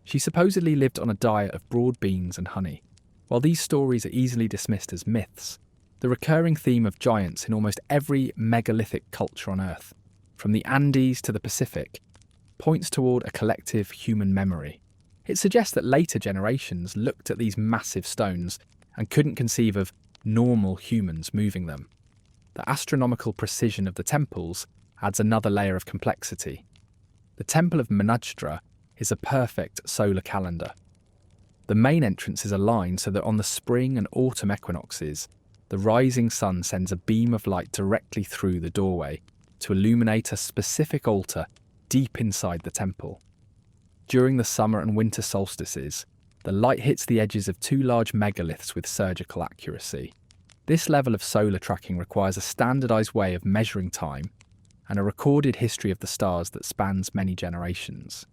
She supposedly lived on a diet of broad beans and honey. While these stories are easily dismissed as myths, the recurring theme of giants in almost every megalithic culture on Earth, from the Andes to the Pacific, points toward a collective human memory. It suggests that later generations looked at these massive stones and couldn't conceive of normal humans moving them. The astronomical precision of the temples adds another layer of complexity. The Temple of Menajdra is a perfect solar calendar. The main entrance is aligned so that on the spring and autumn equinoxes, the rising sun sends a beam of light directly through the doorway to illuminate a specific altar deep inside the temple. During the summer and winter solstices, the light hits the edges of two large megaliths with surgical accuracy. This level of solar tracking requires a standardized way of measuring time and a recorded history of the stars that spans many generations.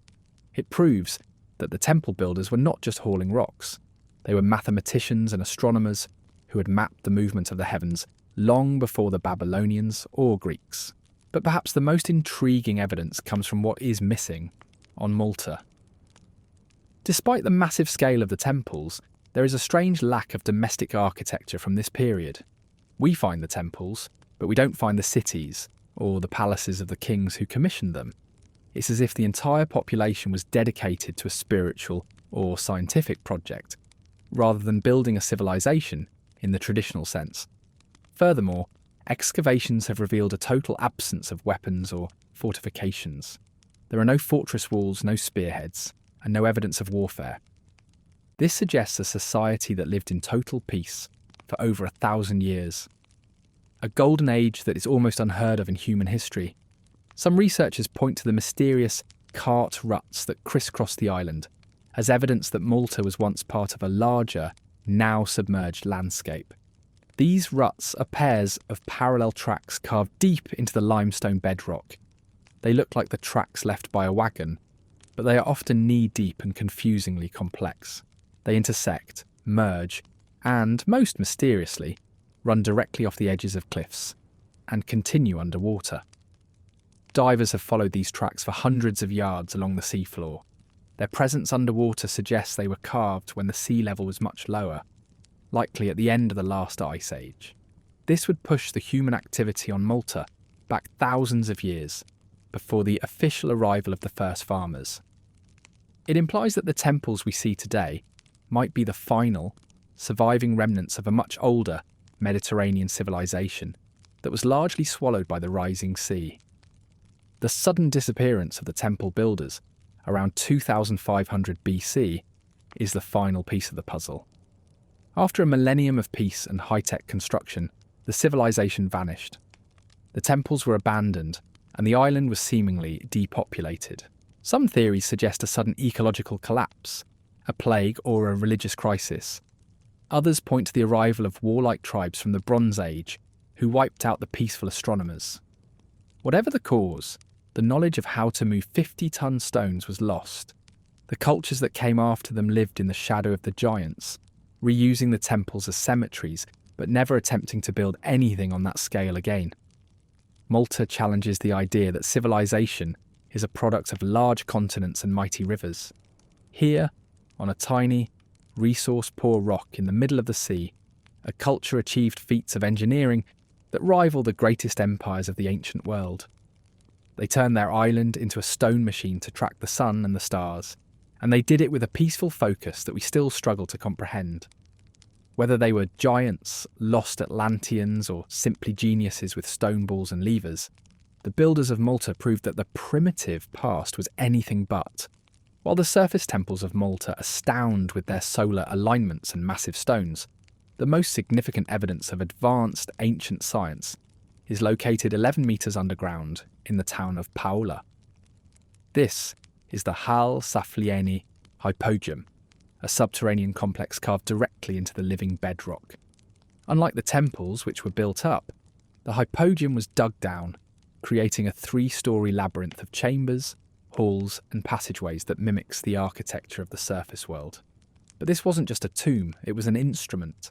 It proves that the temple builders were not just hauling rocks. They were mathematicians and astronomers who had mapped the movement of the heavens long before the Babylonians or Greeks. But perhaps the most intriguing evidence comes from what is missing on Malta. Despite the massive scale of the temples, there is a strange lack of domestic architecture from this period. We find the temples, but we don't find the cities or the palaces of the kings who commissioned them. It's as if the entire population was dedicated to a spiritual or scientific project, rather than building a civilization in the traditional sense. Furthermore, excavations have revealed a total absence of weapons or fortifications. There are no fortress walls, no spearheads, and no evidence of warfare. This suggests a society that lived in total peace for over 1,000 years. A golden age that is almost unheard of in human history. Some researchers point to the mysterious cart ruts that crisscross the island as evidence that Malta was once part of a larger, now submerged landscape. These ruts are pairs of parallel tracks carved deep into the limestone bedrock. They look like the tracks left by a wagon, but they are often knee-deep and confusingly complex. They intersect, merge, and, most mysteriously, run directly off the edges of cliffs and continue underwater. Divers have followed these tracks for hundreds of yards along the seafloor. Their presence underwater suggests they were carved when the sea level was much lower, likely at the end of the last ice age. This would push the human activity on Malta back thousands of years before the official arrival of the first farmers. It implies that the temples we see today might be the final, surviving remnants of a much older Mediterranean civilization that was largely swallowed by the rising sea. The sudden disappearance of the temple builders around 2500 BC is the final piece of the puzzle. After a millennium of peace and high-tech construction, the civilization vanished. The temples were abandoned, and the island was seemingly depopulated. Some theories suggest a sudden ecological collapse, a plague or a religious crisis. Others point to the arrival of warlike tribes from the Bronze Age who wiped out the peaceful astronomers. Whatever the cause, the knowledge of how to move 50-ton stones was lost. The cultures that came after them lived in the shadow of the giants, reusing the temples as cemeteries, but never attempting to build anything on that scale again. Malta challenges the idea that civilization is a product of large continents and mighty rivers. Here, on a tiny, resource-poor rock in the middle of the sea, a culture achieved feats of engineering that rival the greatest empires of the ancient world. They turned their island into a stone machine to track the sun and the stars, and they did it with a peaceful focus that we still struggle to comprehend. Whether they were giants, lost Atlanteans, or simply geniuses with stone balls and levers, the builders of Malta proved that the primitive past was anything but. While the surface temples of Malta astound with their solar alignments and massive stones, the most significant evidence of advanced ancient science is located 11 metres underground in the town of Paola. This is the Hal Saflieni Hypogeum, a subterranean complex carved directly into the living bedrock. Unlike the temples, which were built up, the Hypogeum was dug down, creating a 3-story labyrinth of chambers, halls, and passageways that mimics the architecture of the surface world. But this wasn't just a tomb, it was an instrument.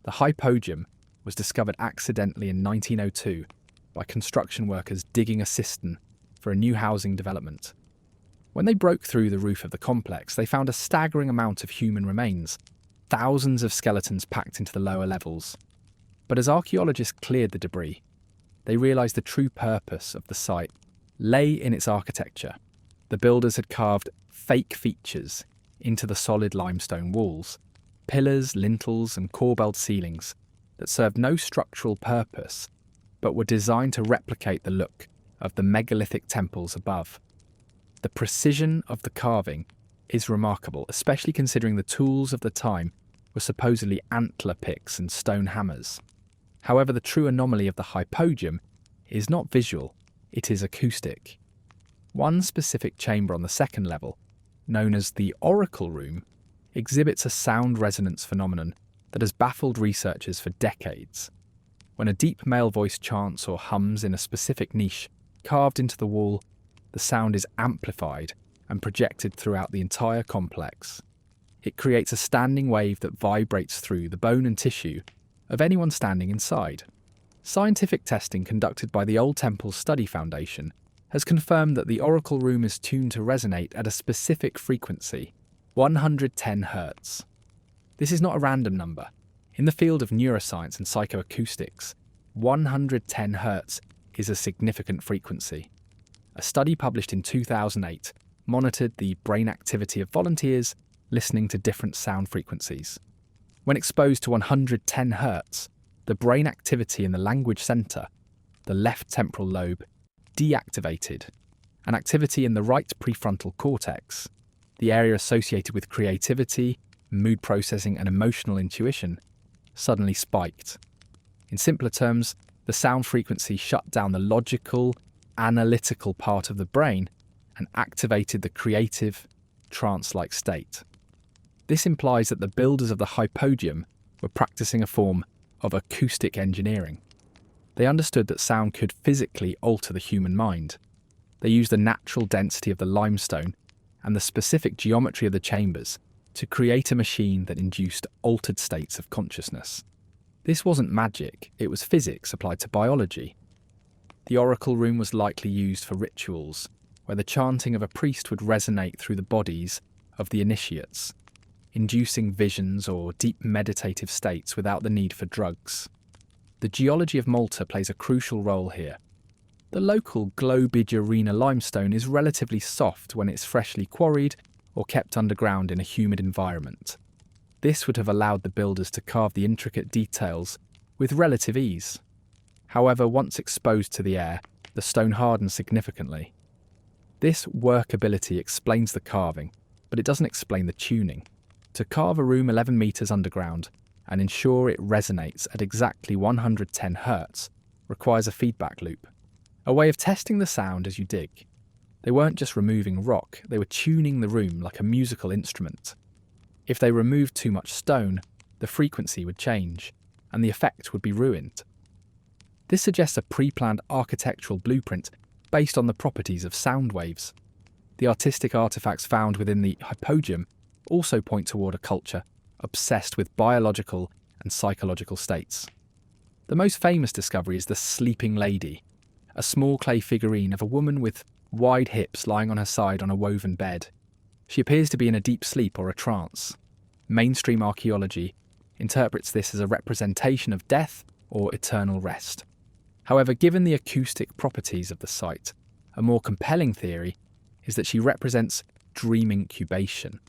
The Hypogeum was discovered accidentally in 1902 by construction workers digging a cistern for a new housing development. When they broke through the roof of the complex, they found a staggering amount of human remains, thousands of skeletons packed into the lower levels. But as archaeologists cleared the debris, they realised the true purpose of the site lay in its architecture. The builders had carved fake features into the solid limestone walls, pillars, lintels, and corbelled ceilings that served no structural purpose, but were designed to replicate the look of the megalithic temples above. The precision of the carving is remarkable, especially considering the tools of the time were supposedly antler picks and stone hammers. However, the true anomaly of the Hypogeum is not visual, it is acoustic. One specific chamber on the second level, known as the Oracle Room, exhibits a sound resonance phenomenon that has baffled researchers for decades. When a deep male voice chants or hums in a specific niche carved into the wall, the sound is amplified and projected throughout the entire complex. It creates a standing wave that vibrates through the bone and tissue of anyone standing inside. Scientific testing conducted by the Old Temple Study Foundation has confirmed that the Oracle Room is tuned to resonate at a specific frequency, 110 Hz. This is not a random number. In the field of neuroscience and psychoacoustics, 110 Hz is a significant frequency. A study published in 2008 monitored the brain activity of volunteers listening to different sound frequencies. When exposed to 110 Hz, the brain activity in the language centre, the left temporal lobe, deactivated, and activity in the right prefrontal cortex, the area associated with creativity, mood processing, and emotional intuition, suddenly spiked. In simpler terms, the sound frequency shut down the logical, analytical part of the brain and activated the creative, trance-like state. This implies that the builders of the Hypogeum were practicing a form of acoustic engineering. They understood that sound could physically alter the human mind. They used the natural density of the limestone and the specific geometry of the chambers to create a machine that induced altered states of consciousness. This wasn't magic, it was physics applied to biology. The oracle room was likely used for rituals, where the chanting of a priest would resonate through the bodies of the initiates, inducing visions or deep meditative states without the need for drugs. The geology of Malta plays a crucial role here. The local Globigerina limestone is relatively soft when it's freshly quarried or kept underground in a humid environment. This would have allowed the builders to carve the intricate details with relative ease. However, once exposed to the air, the stone hardened significantly. This workability explains the carving, but it doesn't explain the tuning. To carve a room 11 metres underground and ensure it resonates at exactly 110 Hz requires a feedback loop, a way of testing the sound as you dig. They weren't just removing rock, they were tuning the room like a musical instrument. If they removed too much stone, the frequency would change, and the effect would be ruined. This suggests a pre-planned architectural blueprint based on the properties of sound waves. The artistic artifacts found within the Hypogeum also point toward a culture obsessed with biological and psychological states. The most famous discovery is the Sleeping Lady, a small clay figurine of a woman with wide hips lying on her side on a woven bed. She appears to be in a deep sleep or a trance. Mainstream archaeology interprets this as a representation of death or eternal rest. However, given the acoustic properties of the site, a more compelling theory is that she represents dream incubation.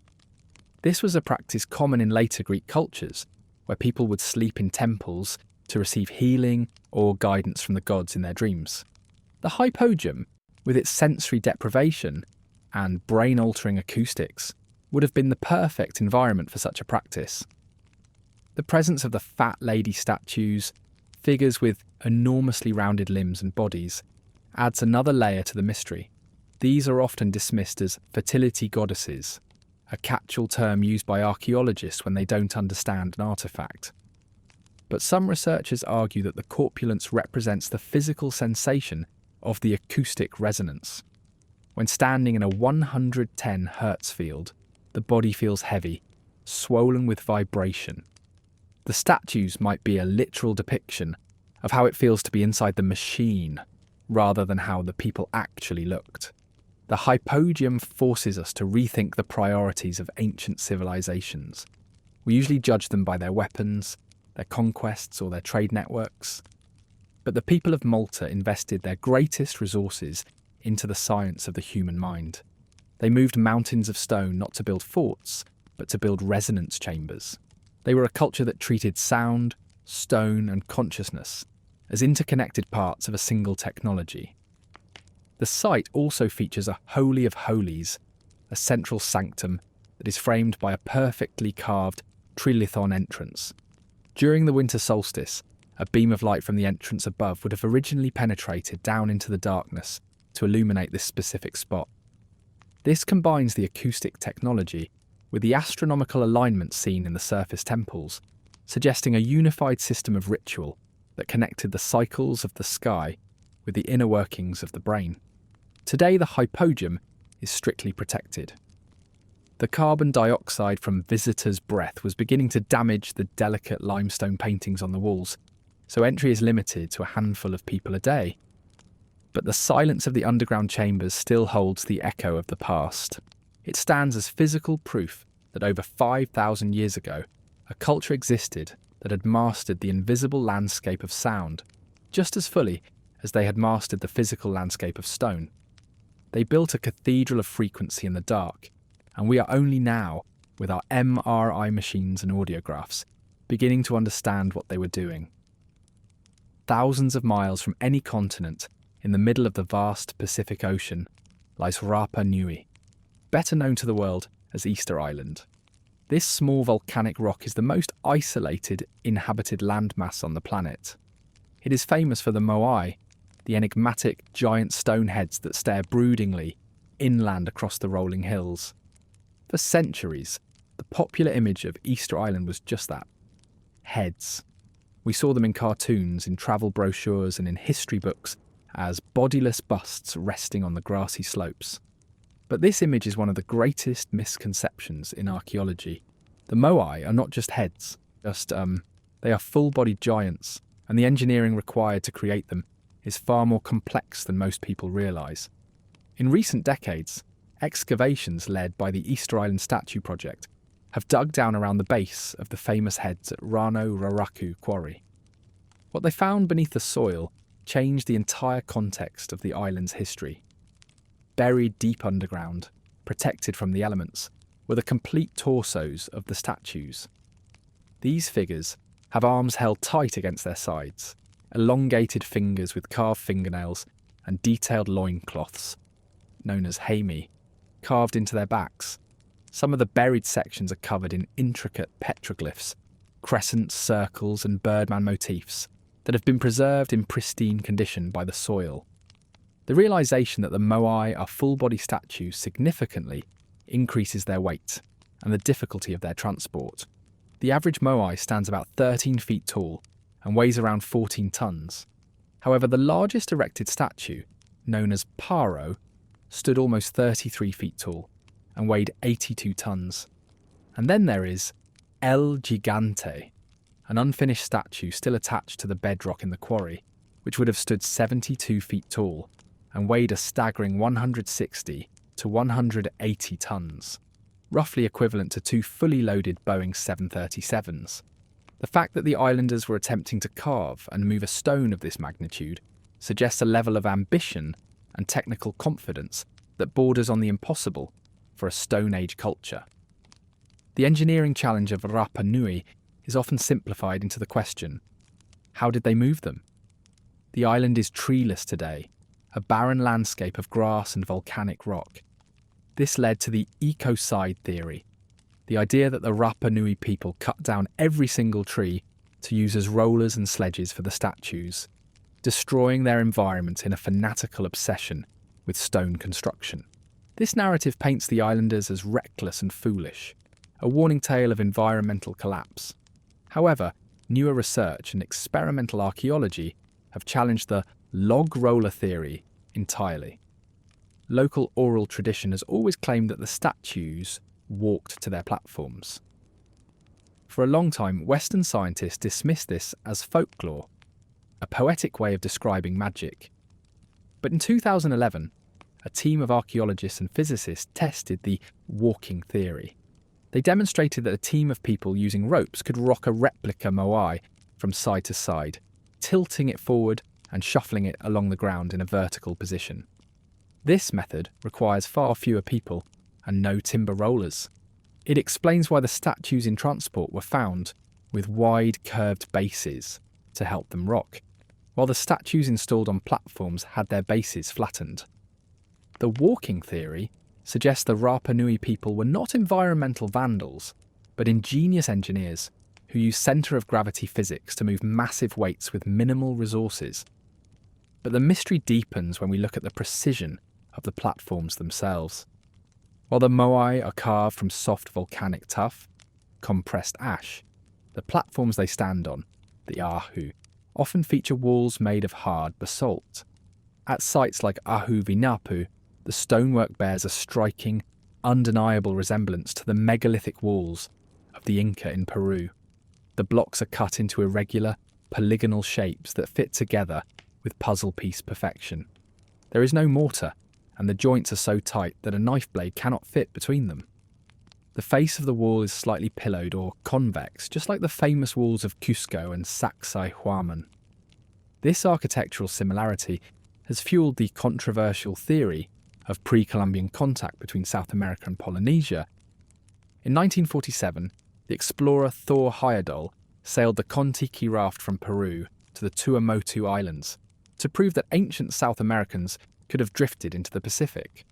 This was a practice common in later Greek cultures, where people would sleep in temples to receive healing or guidance from the gods in their dreams. The Hypogeum, with its sensory deprivation and brain-altering acoustics, would have been the perfect environment for such a practice. The presence of the fat lady statues, figures with enormously rounded limbs and bodies, adds another layer to the mystery. These are often dismissed as fertility goddesses, a catch-all term used by archaeologists when they don't understand an artefact. But some researchers argue that the corpulence represents the physical sensation of the acoustic resonance. When standing in a 110 Hz field, the body feels heavy, swollen with vibration. The statues might be a literal depiction of how it feels to be inside the machine, rather than how the people actually looked. The Hypogeum forces us to rethink the priorities of ancient civilizations. We usually judge them by their weapons, their conquests, or their trade networks. But the people of Malta invested their greatest resources into the science of the human mind. They moved mountains of stone not to build forts, but to build resonance chambers. They were a culture that treated sound, stone, and consciousness as interconnected parts of a single technology. The site also features a Holy of Holies, a central sanctum that is framed by a perfectly carved trilithon entrance. During the winter solstice, a beam of light from the entrance above would have originally penetrated down into the darkness to illuminate this specific spot. This combines the acoustic technology with the astronomical alignment seen in the surface temples, suggesting a unified system of ritual that connected the cycles of the sky with the inner workings of the brain. Today, the Hypogeum is strictly protected. The carbon dioxide from visitors' breath was beginning to damage the delicate limestone paintings on the walls, so entry is limited to a handful of people a day. But the silence of the underground chambers still holds the echo of the past. It stands as physical proof that over 5,000 years ago, a culture existed that had mastered the invisible landscape of sound just as fully as they had mastered the physical landscape of stone. They built a cathedral of frequency in the dark, and we are only now, with our MRI machines and audiographs, beginning to understand what they were doing. Thousands of miles from any continent, in the middle of the vast Pacific Ocean, lies Rapa Nui, better known to the world as Easter Island. This small volcanic rock is the most isolated inhabited landmass on the planet. It is famous for the moai, the enigmatic giant stone heads that stare broodingly inland across the rolling hills. For centuries, the popular image of Easter Island was just that: heads. We saw them in cartoons, in travel brochures, and in history books as bodiless busts resting on the grassy slopes. But this image is one of the greatest misconceptions in archaeology. The moai are not just heads, they are full-bodied giants, and the engineering required to create them is far more complex than most people realise. In recent decades, excavations led by the Easter Island Statue Project have dug down around the base of the famous heads at Rano Raraku Quarry. What they found beneath the soil changed the entire context of the island's history. Buried deep underground, protected from the elements, were the complete torsos of the statues. These figures have arms held tight against their sides, elongated fingers with carved fingernails, and detailed loincloths, known as haimi, carved into their backs. Some of the buried sections are covered in intricate petroglyphs, crescents, circles, and birdman motifs that have been preserved in pristine condition by the soil. The realisation that the moai are full-body statues significantly increases their weight and the difficulty of their transport. The average moai stands about 13 feet tall and weighs around 14 tons. However, the largest erected statue, known as Paro, stood almost 33 feet tall and weighed 82 tons. And then there is El Gigante, an unfinished statue still attached to the bedrock in the quarry, which would have stood 72 feet tall and weighed a staggering 160 to 180 tons, roughly equivalent to 2 fully loaded Boeing 737s. The fact that the islanders were attempting to carve and move a stone of this magnitude suggests a level of ambition and technical confidence that borders on the impossible for a Stone Age culture. The engineering challenge of Rapa Nui is often simplified into the question: how did they move them? The island is treeless today, a barren landscape of grass and volcanic rock. This led to the ecocide theory, the idea that the Rapa Nui people cut down every single tree to use as rollers and sledges for the statues, destroying their environment in a fanatical obsession with stone construction. This narrative paints the islanders as reckless and foolish, a warning tale of environmental collapse. However, newer research and experimental archaeology have challenged the log roller theory entirely. Local oral tradition has always claimed that the statues walked to their platforms. For a long time, Western scientists dismissed this as folklore, a poetic way of describing magic. But in 2011, a team of archaeologists and physicists tested the walking theory. They demonstrated that a team of people using ropes could rock a replica moai from side to side, tilting it forward and shuffling it along the ground in a vertical position. This method requires far fewer people and no timber rollers. It explains why the statues in transport were found with wide curved bases to help them rock, while the statues installed on platforms had their bases flattened. The walking theory suggests the Rapa Nui people were not environmental vandals, but ingenious engineers who used centre of gravity physics to move massive weights with minimal resources. But the mystery deepens when we look at the precision of the platforms themselves. While the moai are carved from soft volcanic tuff, compressed ash, the platforms they stand on, the ahu, often feature walls made of hard basalt. At sites like Ahu Vinapu, the stonework bears a striking, undeniable resemblance to the megalithic walls of the Inca in Peru. The blocks are cut into irregular, polygonal shapes that fit together with puzzle piece perfection. There is no mortar, and the joints are so tight that a knife blade cannot fit between them. The face of the wall is slightly pillowed or convex, just like the famous walls of Cusco and Sacsayhuaman. This architectural similarity has fueled the controversial theory of pre-Columbian contact between South America and Polynesia, in 1947, the explorer Thor Heyerdahl sailed the Kon-Tiki raft from Peru to the Tuamotu Islands to prove that ancient South Americans could have drifted into the Pacific.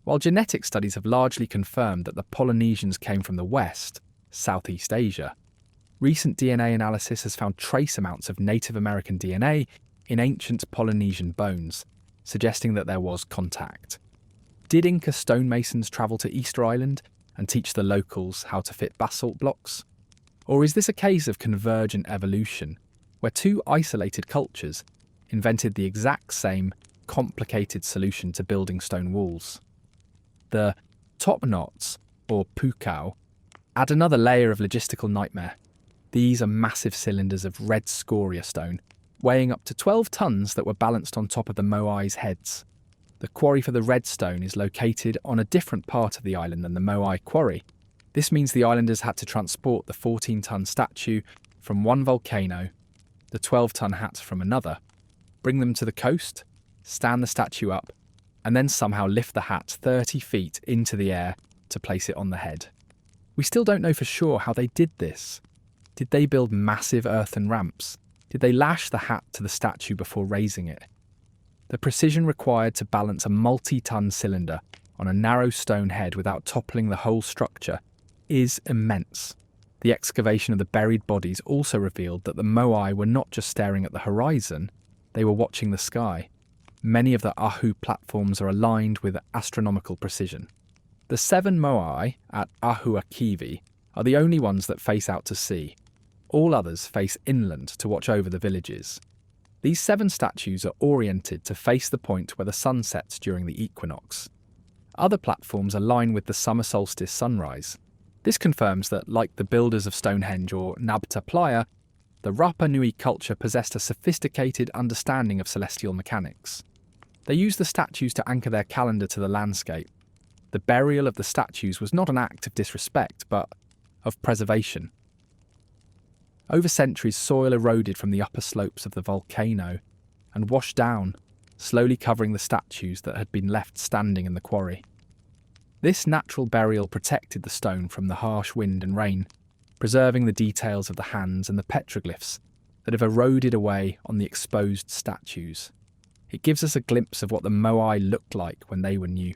While genetic studies have largely confirmed that the Polynesians came from the west, Southeast Asia, recent DNA analysis has found trace amounts of Native American DNA in ancient Polynesian bones, suggesting that there was contact. Did Inca stonemasons travel to Easter Island and teach the locals how to fit basalt blocks? Or is this a case of convergent evolution, where two isolated cultures invented the exact same complicated solution to building stone walls? The top knots, or pukao, add another layer of logistical nightmare. These are massive cylinders of red scoria stone, weighing up to 12 tons that were balanced on top of the moai's heads. The quarry for the red stone is located on a different part of the island than the moai quarry. This means the islanders had to transport the 14-ton statue from one volcano, the 12-ton hat from another, bring them to the coast, stand the statue up, and then somehow lift the hat 30 feet into the air to place it on the head. We still don't know for sure how they did this. Did they build massive earthen ramps? Did they lash the hat to the statue before raising it? The precision required to balance a multi-ton cylinder on a narrow stone head without toppling the whole structure is immense. The excavation of the buried bodies also revealed that the moai were not just staring at the horizon, they were watching the sky. Many of the Ahu platforms are aligned with astronomical precision. The 7 moai at Ahuakivi are the only ones that face out to sea. All others face inland to watch over the villages. These 7 statues are oriented to face the point where the sun sets during the equinox. Other platforms align with the summer solstice sunrise. This confirms that, like the builders of Stonehenge or Nabta Playa, the Rapa Nui culture possessed a sophisticated understanding of celestial mechanics. They used the statues to anchor their calendar to the landscape. The burial of the statues was not an act of disrespect, but of preservation. Over centuries, soil eroded from the upper slopes of the volcano and washed down, slowly covering the statues that had been left standing in the quarry. This natural burial protected the stone from the harsh wind and rain, preserving the details of the hands and the petroglyphs that have eroded away on the exposed statues. It gives us a glimpse of what the moai looked like when they were new.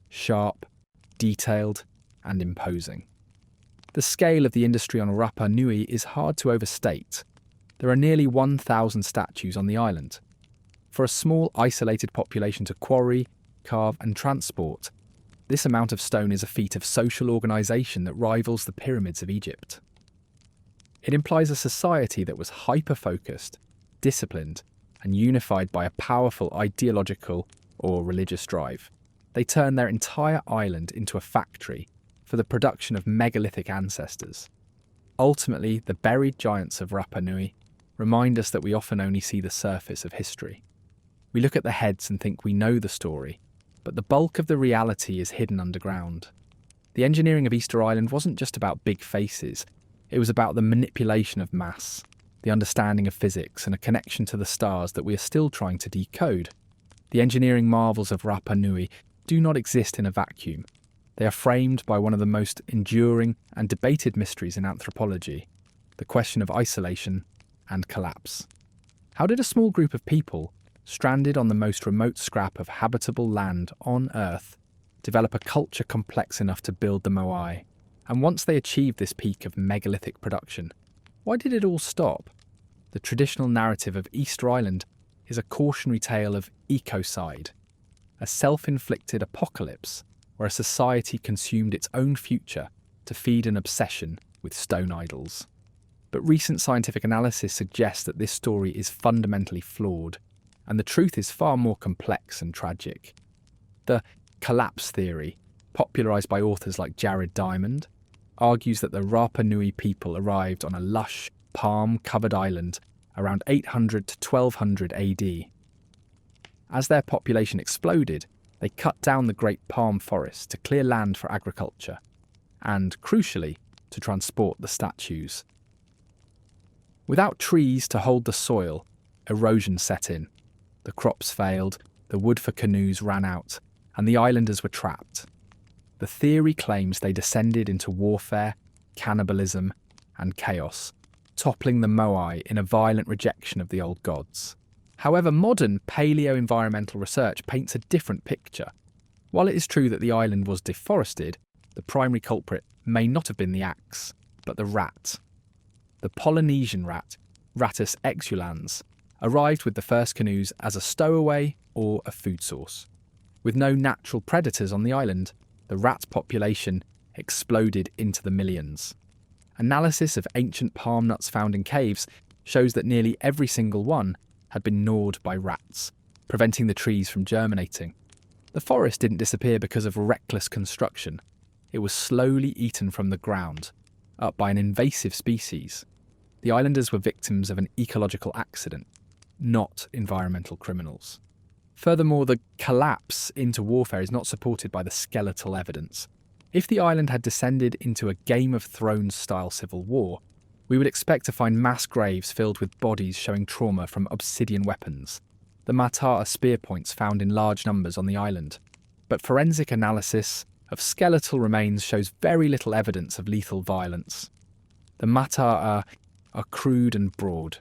Sharp, detailed, and imposing. The scale of the industry on Rapa Nui is hard to overstate. There are nearly 1,000 statues on the island. For a small, isolated population to quarry, carve, and transport, this amount of stone is a feat of social organisation that rivals the pyramids of Egypt. It implies a society that was hyper-focused, disciplined, and unified by a powerful ideological or religious drive. They turned their entire island into a factory for the production of megalithic ancestors. Ultimately, the buried giants of Rapa Nui remind us that we often only see the surface of history. We look at the heads and think we know the story, but the bulk of the reality is hidden underground. The engineering of Easter Island wasn't just about big faces, it was about the manipulation of mass, the understanding of physics, and a connection to the stars that we are still trying to decode. The engineering marvels of Rapa Nui do not exist in a vacuum. They are framed by one of the most enduring and debated mysteries in anthropology, the question of isolation and collapse. How did a small group of people, stranded on the most remote scrap of habitable land on Earth, develop a culture complex enough to build the moai? And once they achieved this peak of megalithic production, why did it all stop? The traditional narrative of Easter Island is a cautionary tale of ecocide, a self-inflicted apocalypse where a society consumed its own future to feed an obsession with stone idols. But recent scientific analysis suggests that this story is fundamentally flawed, and the truth is far more complex and tragic. The collapse theory, popularised by authors like Jared Diamond, argues that the Rapa Nui people arrived on a lush, palm-covered island around 800 to 1200 AD. As their population exploded, they cut down the great palm forest to clear land for agriculture, and, crucially, to transport the statues. Without trees to hold the soil, erosion set in. The crops failed, the wood for canoes ran out, and the islanders were trapped. The theory claims they descended into warfare, cannibalism, and chaos, toppling the Moai in a violent rejection of the old gods. However, modern paleo-environmental research paints a different picture. While it is true that the island was deforested, the primary culprit may not have been the axe, but the rat. The Polynesian rat, Rattus exulans, arrived with the first canoes as a stowaway or a food source. With no natural predators on the island, the rat population exploded into the millions. Analysis of ancient palm nuts found in caves shows that nearly every single one had been gnawed by rats, preventing the trees from germinating. The forest didn't disappear because of reckless construction. It was slowly eaten from the ground, up by an invasive species. The islanders were victims of an ecological accident, not environmental criminals. Furthermore, the collapse into warfare is not supported by the skeletal evidence. If the island had descended into a Game of Thrones-style civil war, we would expect to find mass graves filled with bodies showing trauma from obsidian weapons. The mata are spear points found in large numbers on the island. But forensic analysis of skeletal remains shows very little evidence of lethal violence. The mata are crude and broad,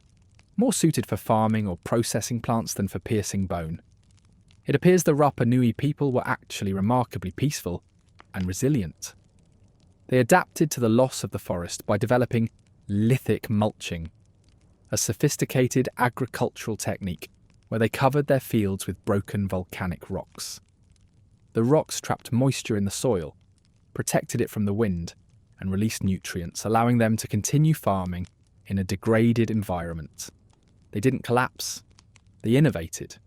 more suited for farming or processing plants than for piercing bone. It appears the Rapa Nui people were actually remarkably peaceful and resilient. They adapted to the loss of the forest by developing lithic mulching, a sophisticated agricultural technique where they covered their fields with broken volcanic rocks. The rocks trapped moisture in the soil, protected it from the wind, and released nutrients, allowing them to continue farming in a degraded environment. They didn't collapse, they innovated.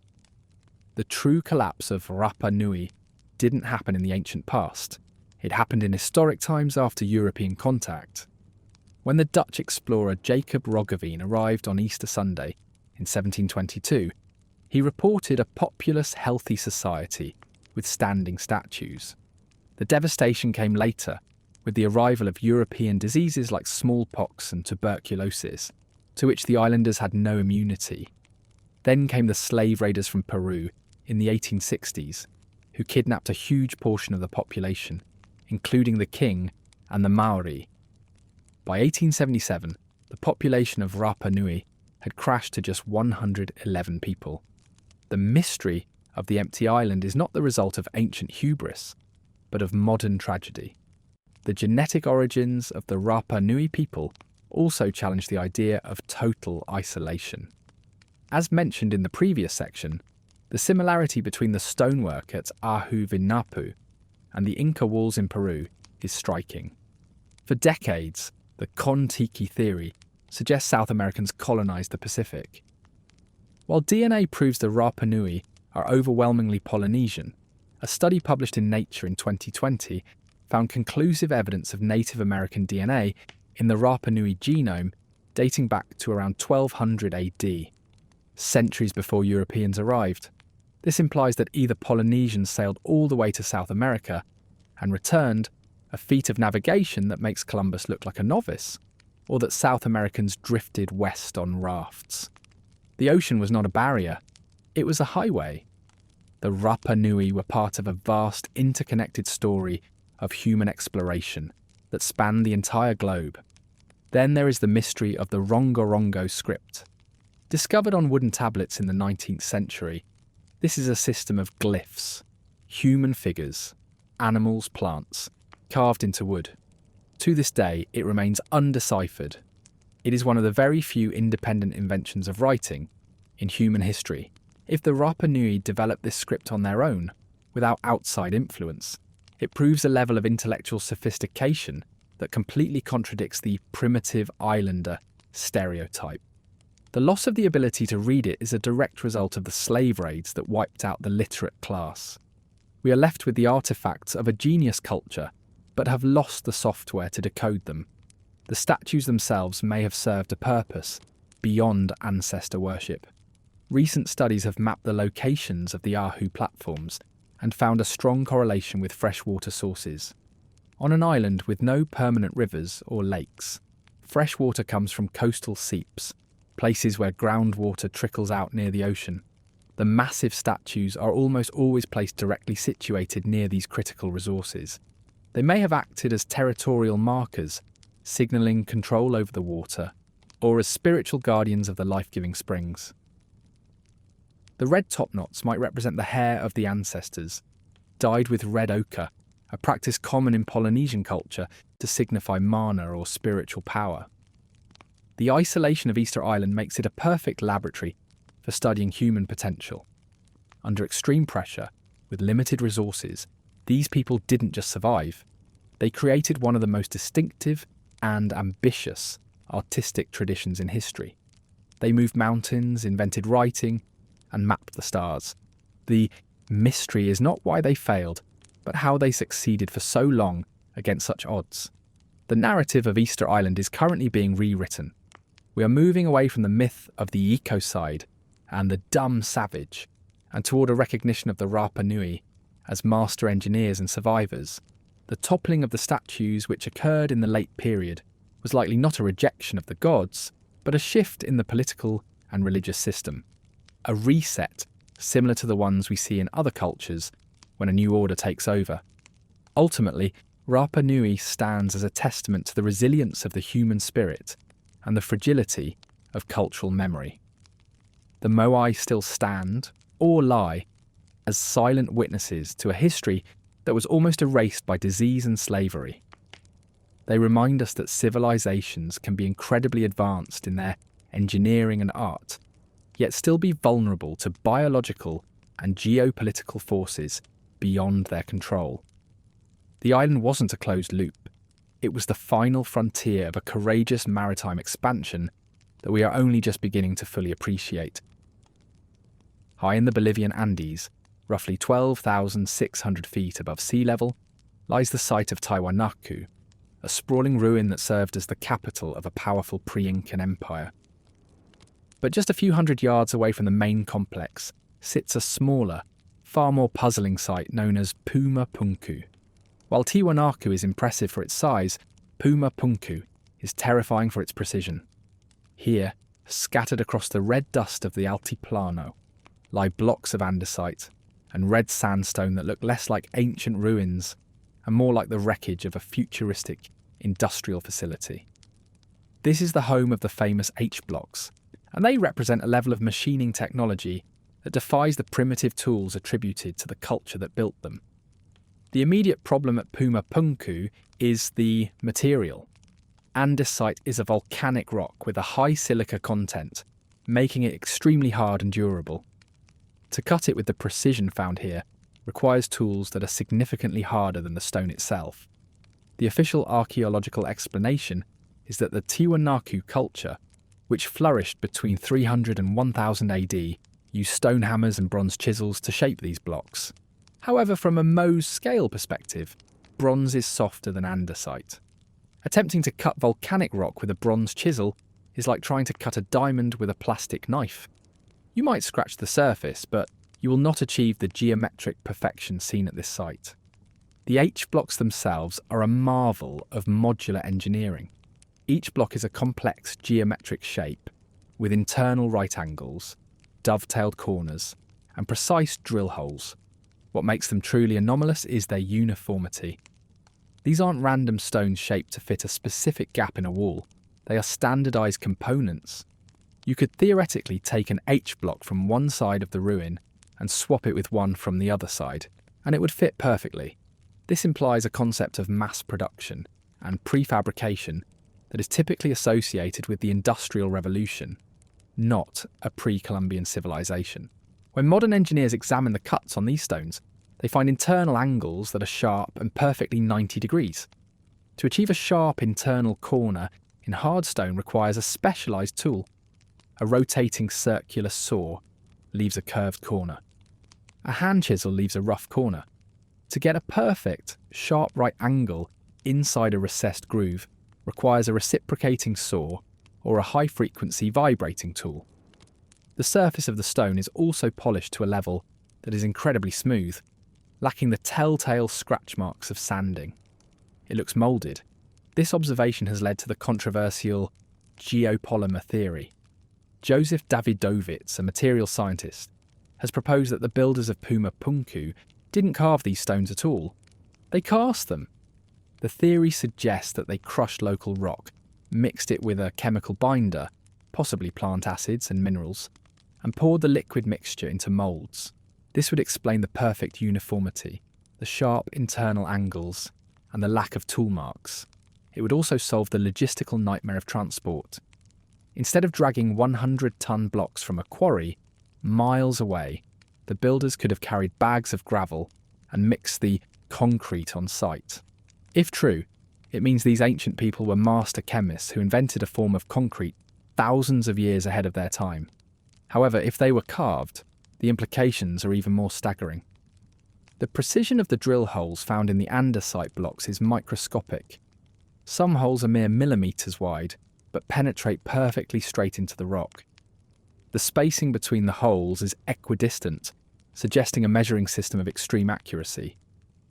The true collapse of Rapa Nui didn't happen in the ancient past. It happened in historic times after European contact. When the Dutch explorer Jacob Roggeveen arrived on Easter Sunday in 1722, he reported a populous, healthy society with standing statues. The devastation came later, with the arrival of European diseases like smallpox and tuberculosis, to which the islanders had no immunity. Then came the slave raiders from Peru in the 1860s, who kidnapped a huge portion of the population, including the king and the Maori. By 1877, the population of Rapa Nui had crashed to just 111 people. The mystery of the empty island is not the result of ancient hubris, but of modern tragedy. The genetic origins of the Rapa Nui people also challenge the idea of total isolation. As mentioned in the previous section, the similarity between the stonework at Ahu'vinapu and the Inca walls in Peru is striking. For decades, the Kon-Tiki theory suggests South Americans colonized the Pacific. While DNA proves the Rapa Nui are overwhelmingly Polynesian, a study published in Nature in 2020 found conclusive evidence of Native American DNA in the Rapa Nui genome dating back to around 1200 AD, centuries before Europeans arrived. This implies that either Polynesians sailed all the way to South America and returned, a feat of navigation that makes Columbus look like a novice, or that South Americans drifted west on rafts. The ocean was not a barrier, it was a highway. The Rapa Nui were part of a vast interconnected story of human exploration that spanned the entire globe. Then there is the mystery of the Rongorongo script. Discovered on wooden tablets in the 19th century, this is a system of glyphs, human figures, animals, plants, carved into wood. To this day, it remains undeciphered. It is one of the very few independent inventions of writing in human history. If the Rapa Nui developed this script on their own, without outside influence, it proves a level of intellectual sophistication that completely contradicts the primitive islander stereotype. The loss of the ability to read it is a direct result of the slave raids that wiped out the literate class. We are left with the artifacts of a genius culture, but have lost the software to decode them. The statues themselves may have served a purpose beyond ancestor worship. Recent studies have mapped the locations of the Ahu platforms and found a strong correlation with freshwater sources. On an island with no permanent rivers or lakes, fresh water comes from coastal seeps, places where groundwater trickles out near the ocean. The massive statues are almost always placed directly situated near these critical resources. They may have acted as territorial markers, signalling control over the water, or as spiritual guardians of the life-giving springs. The red top knots might represent the hair of the ancestors, dyed with red ochre, a practice common in Polynesian culture to signify mana or spiritual power. The isolation of Easter Island makes it a perfect laboratory for studying human potential. Under extreme pressure, with limited resources, these people didn't just survive, they created one of the most distinctive and ambitious artistic traditions in history. They moved mountains, invented writing, and mapped the stars. The mystery is not why they failed, but how they succeeded for so long against such odds. The narrative of Easter Island is currently being rewritten. We are moving away from the myth of the ecocide and the dumb savage, and toward a recognition of the Rapa Nui as master engineers and survivors. The toppling of the statues which occurred in the late period was likely not a rejection of the gods, but a shift in the political and religious system. A reset similar to the ones we see in other cultures when a new order takes over. Ultimately, Rapa Nui stands as a testament to the resilience of the human spirit and the fragility of cultural memory. The Moai still stand, or lie, as silent witnesses to a history that was almost erased by disease and slavery. They remind us that civilizations can be incredibly advanced in their engineering and art, yet still be vulnerable to biological and geopolitical forces beyond their control. The island wasn't a closed loop. It was the final frontier of a courageous maritime expansion that we are only just beginning to fully appreciate. High in the Bolivian Andes, roughly 12,600 feet above sea level, lies the site of Tiwanaku, a sprawling ruin that served as the capital of a powerful pre-Incan empire. But just a few hundred yards away from the main complex sits a smaller, far more puzzling site known as Puma Punku. While Tiwanaku is impressive for its size, Puma Punku is terrifying for its precision. Here, scattered across the red dust of the Altiplano, lie blocks of andesite and red sandstone that look less like ancient ruins and more like the wreckage of a futuristic industrial facility. This is the home of the famous H-blocks, and they represent a level of machining technology that defies the primitive tools attributed to the culture that built them. The immediate problem at Puma Punku is the material. Andesite is a volcanic rock with a high silica content, making it extremely hard and durable. To cut it with the precision found here requires tools that are significantly harder than the stone itself. The official archaeological explanation is that the Tiwanaku culture, which flourished between 300 and 1000 AD, used stone hammers and bronze chisels to shape these blocks. However, from a Mohs scale perspective, bronze is softer than andesite. Attempting to cut volcanic rock with a bronze chisel is like trying to cut a diamond with a plastic knife. You might scratch the surface, but you will not achieve the geometric perfection seen at this site. The H-blocks themselves are a marvel of modular engineering. Each block is a complex geometric shape, with internal right angles, dovetailed corners, and precise drill holes. What makes them truly anomalous is their uniformity. These aren't random stones shaped to fit a specific gap in a wall. They are standardized components. You could theoretically take an H-block from one side of the ruin and swap it with one from the other side, and it would fit perfectly. This implies a concept of mass production and prefabrication that is typically associated with the Industrial Revolution, not a pre-Columbian civilization. When modern engineers examine the cuts on these stones, they find internal angles that are sharp and perfectly 90 degrees. To achieve a sharp internal corner in hard stone requires a specialised tool. A rotating circular saw leaves a curved corner. A hand chisel leaves a rough corner. To get a perfect, sharp right angle inside a recessed groove requires a reciprocating saw or a high-frequency vibrating tool. The surface of the stone is also polished to a level that is incredibly smooth, lacking the telltale scratch marks of sanding. It looks moulded. This observation has led to the controversial geopolymer theory. Joseph Davidovits, a material scientist, has proposed that the builders of Puma Punku didn't carve these stones at all. They cast them. The theory suggests that they crushed local rock, mixed it with a chemical binder, possibly plant acids and minerals, and poured the liquid mixture into moulds. This would explain the perfect uniformity, the sharp internal angles, and the lack of tool marks. It would also solve the logistical nightmare of transport. Instead of dragging 100-ton blocks from a quarry miles away, the builders could have carried bags of gravel and mixed the concrete on site. If true, it means these ancient people were master chemists who invented a form of concrete thousands of years ahead of their time. However, if they were carved, the implications are even more staggering. The precision of the drill holes found in the andesite blocks is microscopic. Some holes are mere millimetres wide, but penetrate perfectly straight into the rock. The spacing between the holes is equidistant, suggesting a measuring system of extreme accuracy.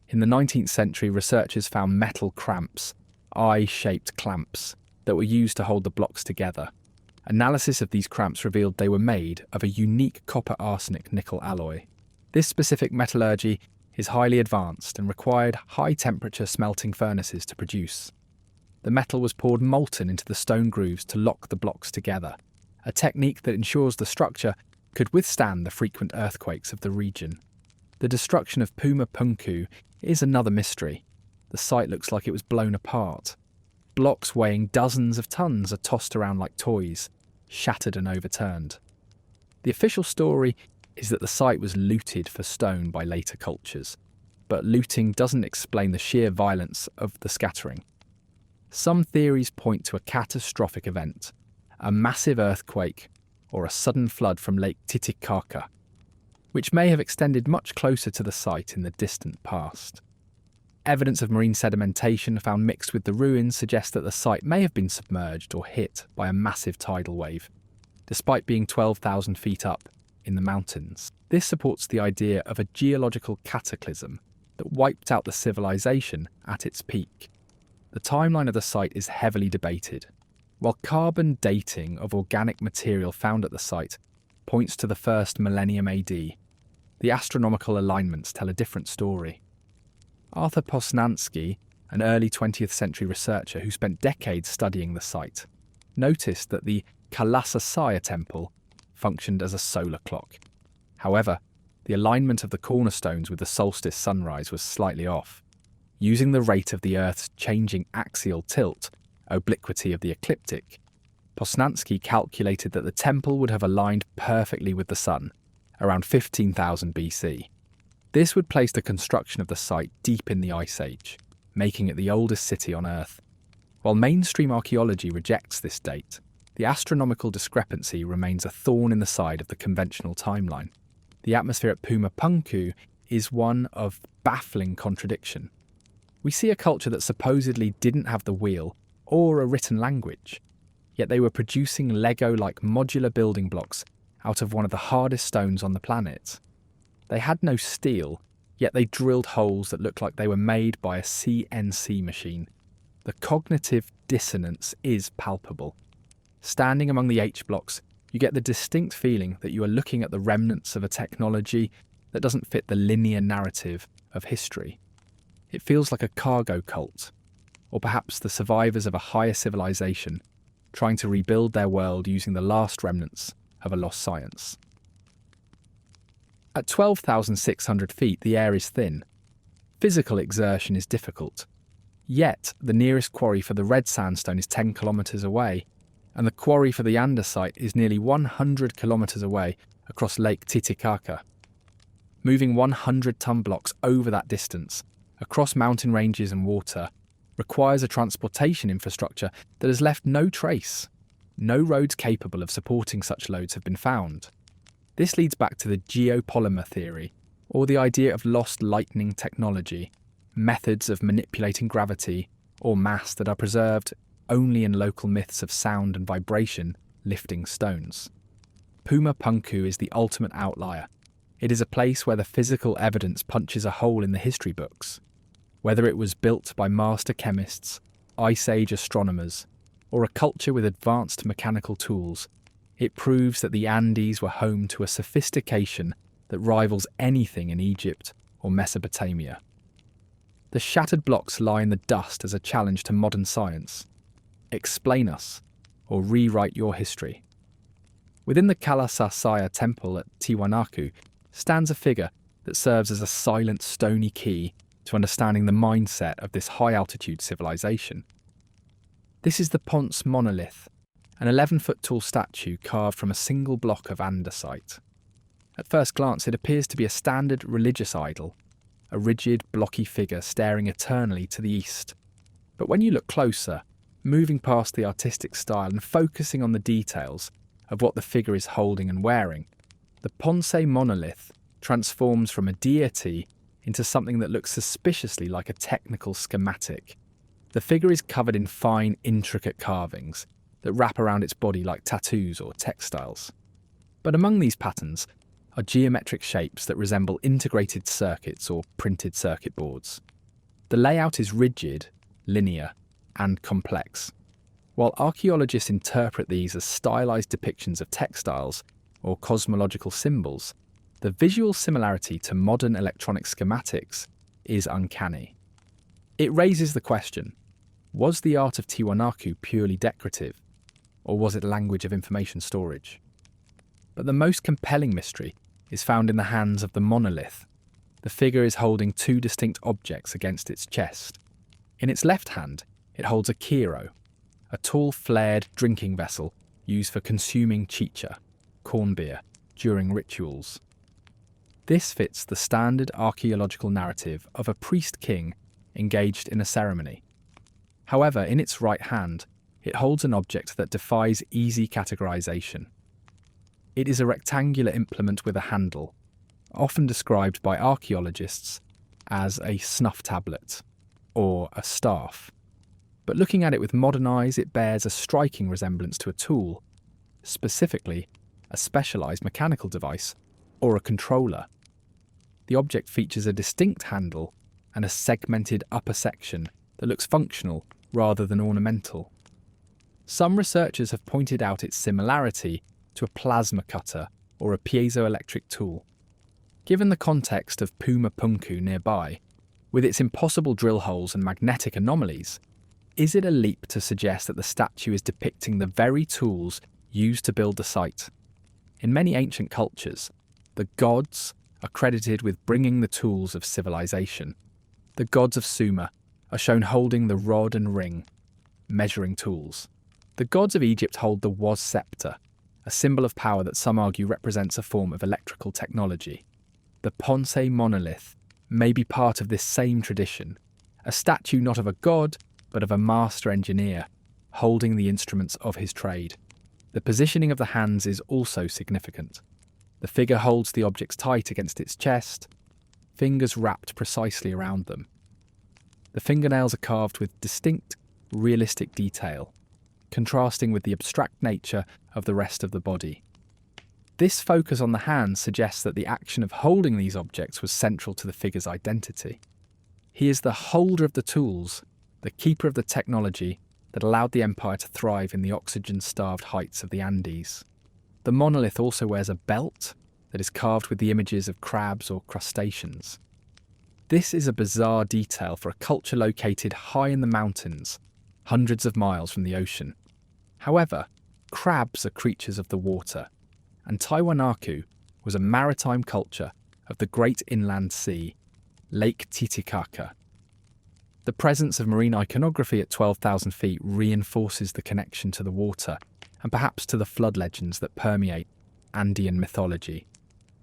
In the 19th century, researchers found metal cramps, eye-shaped clamps, that were used to hold the blocks together. Analysis of these cramps revealed they were made of a unique copper-arsenic-nickel alloy. This specific metallurgy is highly advanced and required high-temperature smelting furnaces to produce. The metal was poured molten into the stone grooves to lock the blocks together, a technique that ensures the structure could withstand the frequent earthquakes of the region. The destruction of Puma Punku is another mystery. The site looks like it was blown apart. Blocks weighing dozens of tons are tossed around like toys, shattered and overturned. The official story is that the site was looted for stone by later cultures, but looting doesn't explain the sheer violence of the scattering. Some theories point to a catastrophic event, a massive earthquake, or a sudden flood from Lake Titicaca, which may have extended much closer to the site in the distant past. Evidence of marine sedimentation found mixed with the ruins suggests that the site may have been submerged or hit by a massive tidal wave, despite being 12,000 feet up in the mountains. This supports the idea of a geological cataclysm that wiped out the civilization at its peak. The timeline of the site is heavily debated. While carbon dating of organic material found at the site points to the first millennium AD, the astronomical alignments tell a different story. Arthur Posnansky, an early 20th century researcher who spent decades studying the site, noticed that the Kalasasaya temple functioned as a solar clock. However, the alignment of the cornerstones with the solstice sunrise was slightly off. Using the rate of the Earth's changing axial tilt, obliquity of the ecliptic, Posnansky calculated that the temple would have aligned perfectly with the sun, around 15,000 BC. This would place the construction of the site deep in the Ice Age, making it the oldest city on Earth. While mainstream archaeology rejects this date, the astronomical discrepancy remains a thorn in the side of the conventional timeline. The atmosphere at Puma Punku is one of baffling contradiction. We see a culture that supposedly didn't have the wheel or a written language, yet they were producing Lego-like modular building blocks out of one of the hardest stones on the planet. They had no steel, yet they drilled holes that looked like they were made by a CNC machine. The cognitive dissonance is palpable. Standing among the H-blocks, you get the distinct feeling that you are looking at the remnants of a technology that doesn't fit the linear narrative of history. It feels like a cargo cult, or perhaps the survivors of a higher civilization trying to rebuild their world using the last remnants of a lost science. At 12,600 feet, the air is thin. Physical exertion is difficult. Yet, the nearest quarry for the red sandstone is 10 kilometres away, and the quarry for the andesite is nearly 100 kilometres away across Lake Titicaca. Moving 100-ton blocks over that distance, across mountain ranges and water, requires a transportation infrastructure that has left no trace. No roads capable of supporting such loads have been found. This leads back to the geopolymer theory, or the idea of lost lightning technology, methods of manipulating gravity or mass that are preserved only in local myths of sound and vibration lifting stones. Puma Punku is the ultimate outlier. It is a place where the physical evidence punches a hole in the history books. Whether it was built by master chemists, Ice Age astronomers, or a culture with advanced mechanical tools, it proves that the Andes were home to a sophistication that rivals anything in Egypt or Mesopotamia. The shattered blocks lie in the dust as a challenge to modern science. Explain us, or rewrite your history. Within the Kalasasaya temple at Tiwanaku stands a figure that serves as a silent stony key to understanding the mindset of this high-altitude civilization. This is the Pon Monolith, an 11-foot tall statue carved from a single block of andesite. At first glance, it appears to be a standard religious idol, a rigid, blocky figure staring eternally to the east. But when you look closer, moving past the artistic style and focusing on the details of what the figure is holding and wearing, the Pon Monolith transforms from a deity into something that looks suspiciously like a technical schematic. The figure is covered in fine, intricate carvings that wrap around its body like tattoos or textiles. But among these patterns are geometric shapes that resemble integrated circuits or printed circuit boards. The layout is rigid, linear, and complex. While archaeologists interpret these as stylized depictions of textiles or cosmological symbols, the visual similarity to modern electronic schematics is uncanny. It raises the question, was the art of Tiwanaku purely decorative, or was it a language of information storage? But the most compelling mystery is found in the hands of the monolith. The figure is holding two distinct objects against its chest. In its left hand, it holds a kiro, a tall flared drinking vessel used for consuming chicha, corn beer, during rituals. This fits the standard archaeological narrative of a priest-king engaged in a ceremony. However, in its right hand, it holds an object that defies easy categorization. It is a rectangular implement with a handle, often described by archaeologists as a snuff tablet or a staff. But looking at it with modern eyes, it bears a striking resemblance to a tool, specifically a specialized mechanical device or a controller. The object features a distinct handle and a segmented upper section that looks functional rather than ornamental. Some researchers have pointed out its similarity to a plasma cutter or a piezoelectric tool. Given the context of Puma Punku nearby, with its impossible drill holes and magnetic anomalies, is it a leap to suggest that the statue is depicting the very tools used to build the site? In many ancient cultures, the gods are credited with bringing the tools of civilization. The gods of Sumer are shown holding the rod and ring, measuring tools. The gods of Egypt hold the was scepter, a symbol of power that some argue represents a form of electrical technology. The Pon Monolith may be part of this same tradition, a statue not of a god, but of a master engineer, holding the instruments of his trade. The positioning of the hands is also significant. The figure holds the objects tight against its chest, fingers wrapped precisely around them. The fingernails are carved with distinct, realistic detail, contrasting with the abstract nature of the rest of the body. This focus on the hands suggests that the action of holding these objects was central to the figure's identity. He is the holder of the tools, the keeper of the technology that allowed the empire to thrive in the oxygen-starved heights of the Andes. The monolith also wears a belt that is carved with the images of crabs or crustaceans. This is a bizarre detail for a culture located high in the mountains, hundreds of miles from the ocean. However, crabs are creatures of the water, and Tiwanaku was a maritime culture of the great inland sea, Lake Titicaca. The presence of marine iconography at 12,000 feet reinforces the connection to the water, and perhaps to the flood legends that permeate Andean mythology.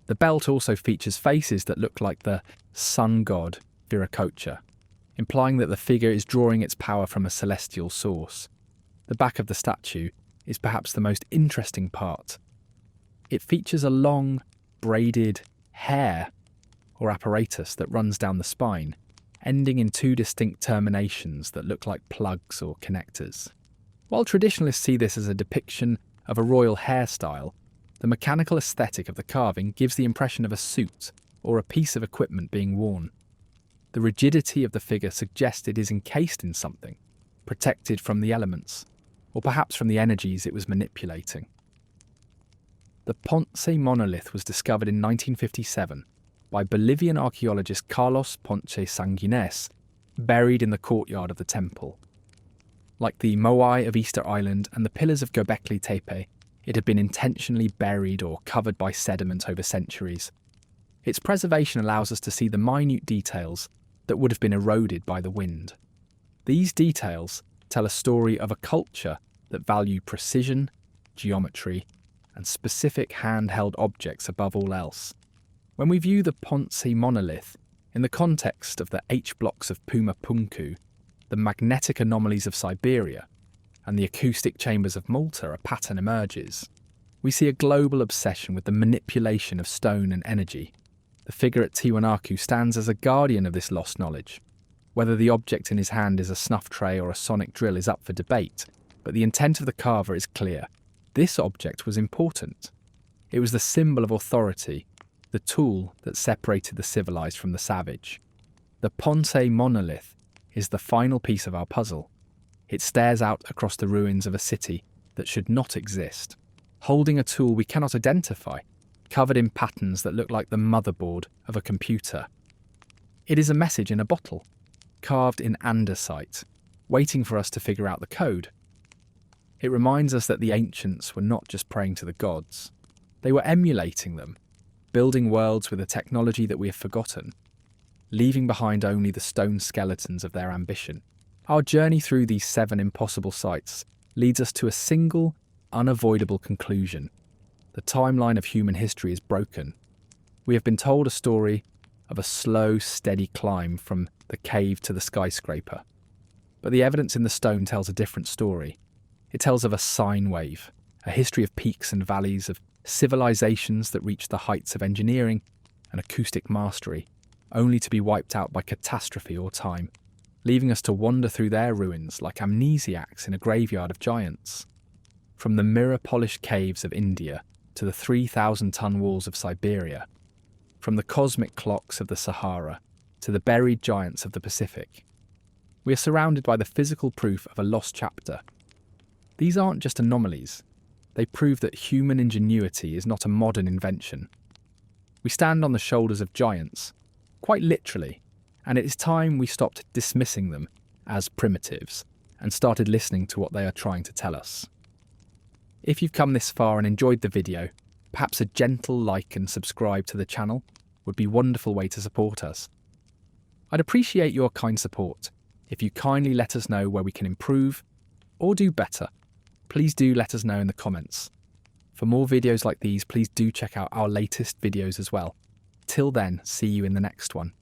The belt also features faces that look like the sun god Viracocha, implying that the figure is drawing its power from a celestial source. The back of the statue is perhaps the most interesting part. It features a long, braided hair or apparatus that runs down the spine, ending in two distinct terminations that look like plugs or connectors. While traditionalists see this as a depiction of a royal hairstyle, the mechanical aesthetic of the carving gives the impression of a suit or a piece of equipment being worn. The rigidity of the figure suggests it is encased in something, protected from the elements, or perhaps from the energies it was manipulating. The Ponce Monolith was discovered in 1957 by Bolivian archaeologist Carlos Ponce Sanguines, buried in the courtyard of the temple. Like the Moai of Easter Island and the pillars of Göbekli Tepe, it had been intentionally buried or covered by sediment over centuries. Its preservation allows us to see the minute details that would have been eroded by the wind. These details tell a story of a culture that valued precision, geometry, and specific handheld objects above all else. When we view the Ponce Monolith in the context of the H-blocks of Puma Punku, the magnetic anomalies of Siberia, and the acoustic chambers of Malta, a pattern emerges. We see a global obsession with the manipulation of stone and energy. The figure at Tiwanaku stands as a guardian of this lost knowledge. Whether the object in his hand is a snuff tray or a sonic drill is up for debate, but the intent of the carver is clear. This object was important. It was the symbol of authority, the tool that separated the civilized from the savage. The Ponce Monolith is the final piece of our puzzle. It stares out across the ruins of a city that should not exist, holding a tool we cannot identify, covered in patterns that look like the motherboard of a computer. It is a message in a bottle, carved in andesite, waiting for us to figure out the code. It reminds us that the ancients were not just praying to the gods. They were emulating them, building worlds with a technology that we have forgotten, leaving behind only the stone skeletons of their ambition. Our journey through these 7 impossible sites leads us to a single, unavoidable conclusion. The timeline of human history is broken. We have been told a story of a slow, steady climb from the cave to the skyscraper. But the evidence in the stone tells a different story. It tells of a sine wave, a history of peaks and valleys, of civilizations that reached the heights of engineering and acoustic mastery, only to be wiped out by catastrophe or time, leaving us to wander through their ruins like amnesiacs in a graveyard of giants. From the mirror-polished caves of India to the 3,000-ton walls of Siberia, from the cosmic clocks of the Sahara to the buried giants of the Pacific, we are surrounded by the physical proof of a lost chapter. These aren't just anomalies. They prove that human ingenuity is not a modern invention. We stand on the shoulders of giants, quite literally, and it is time we stopped dismissing them as primitives and started listening to what they are trying to tell us. If you've come this far and enjoyed the video, perhaps a gentle like and subscribe to the channel would be a wonderful way to support us. I'd appreciate your kind support if you kindly let us know where we can improve or do better. Please do let us know in the comments. For more videos like these, please do check out our latest videos as well. Till then, see you in the next one.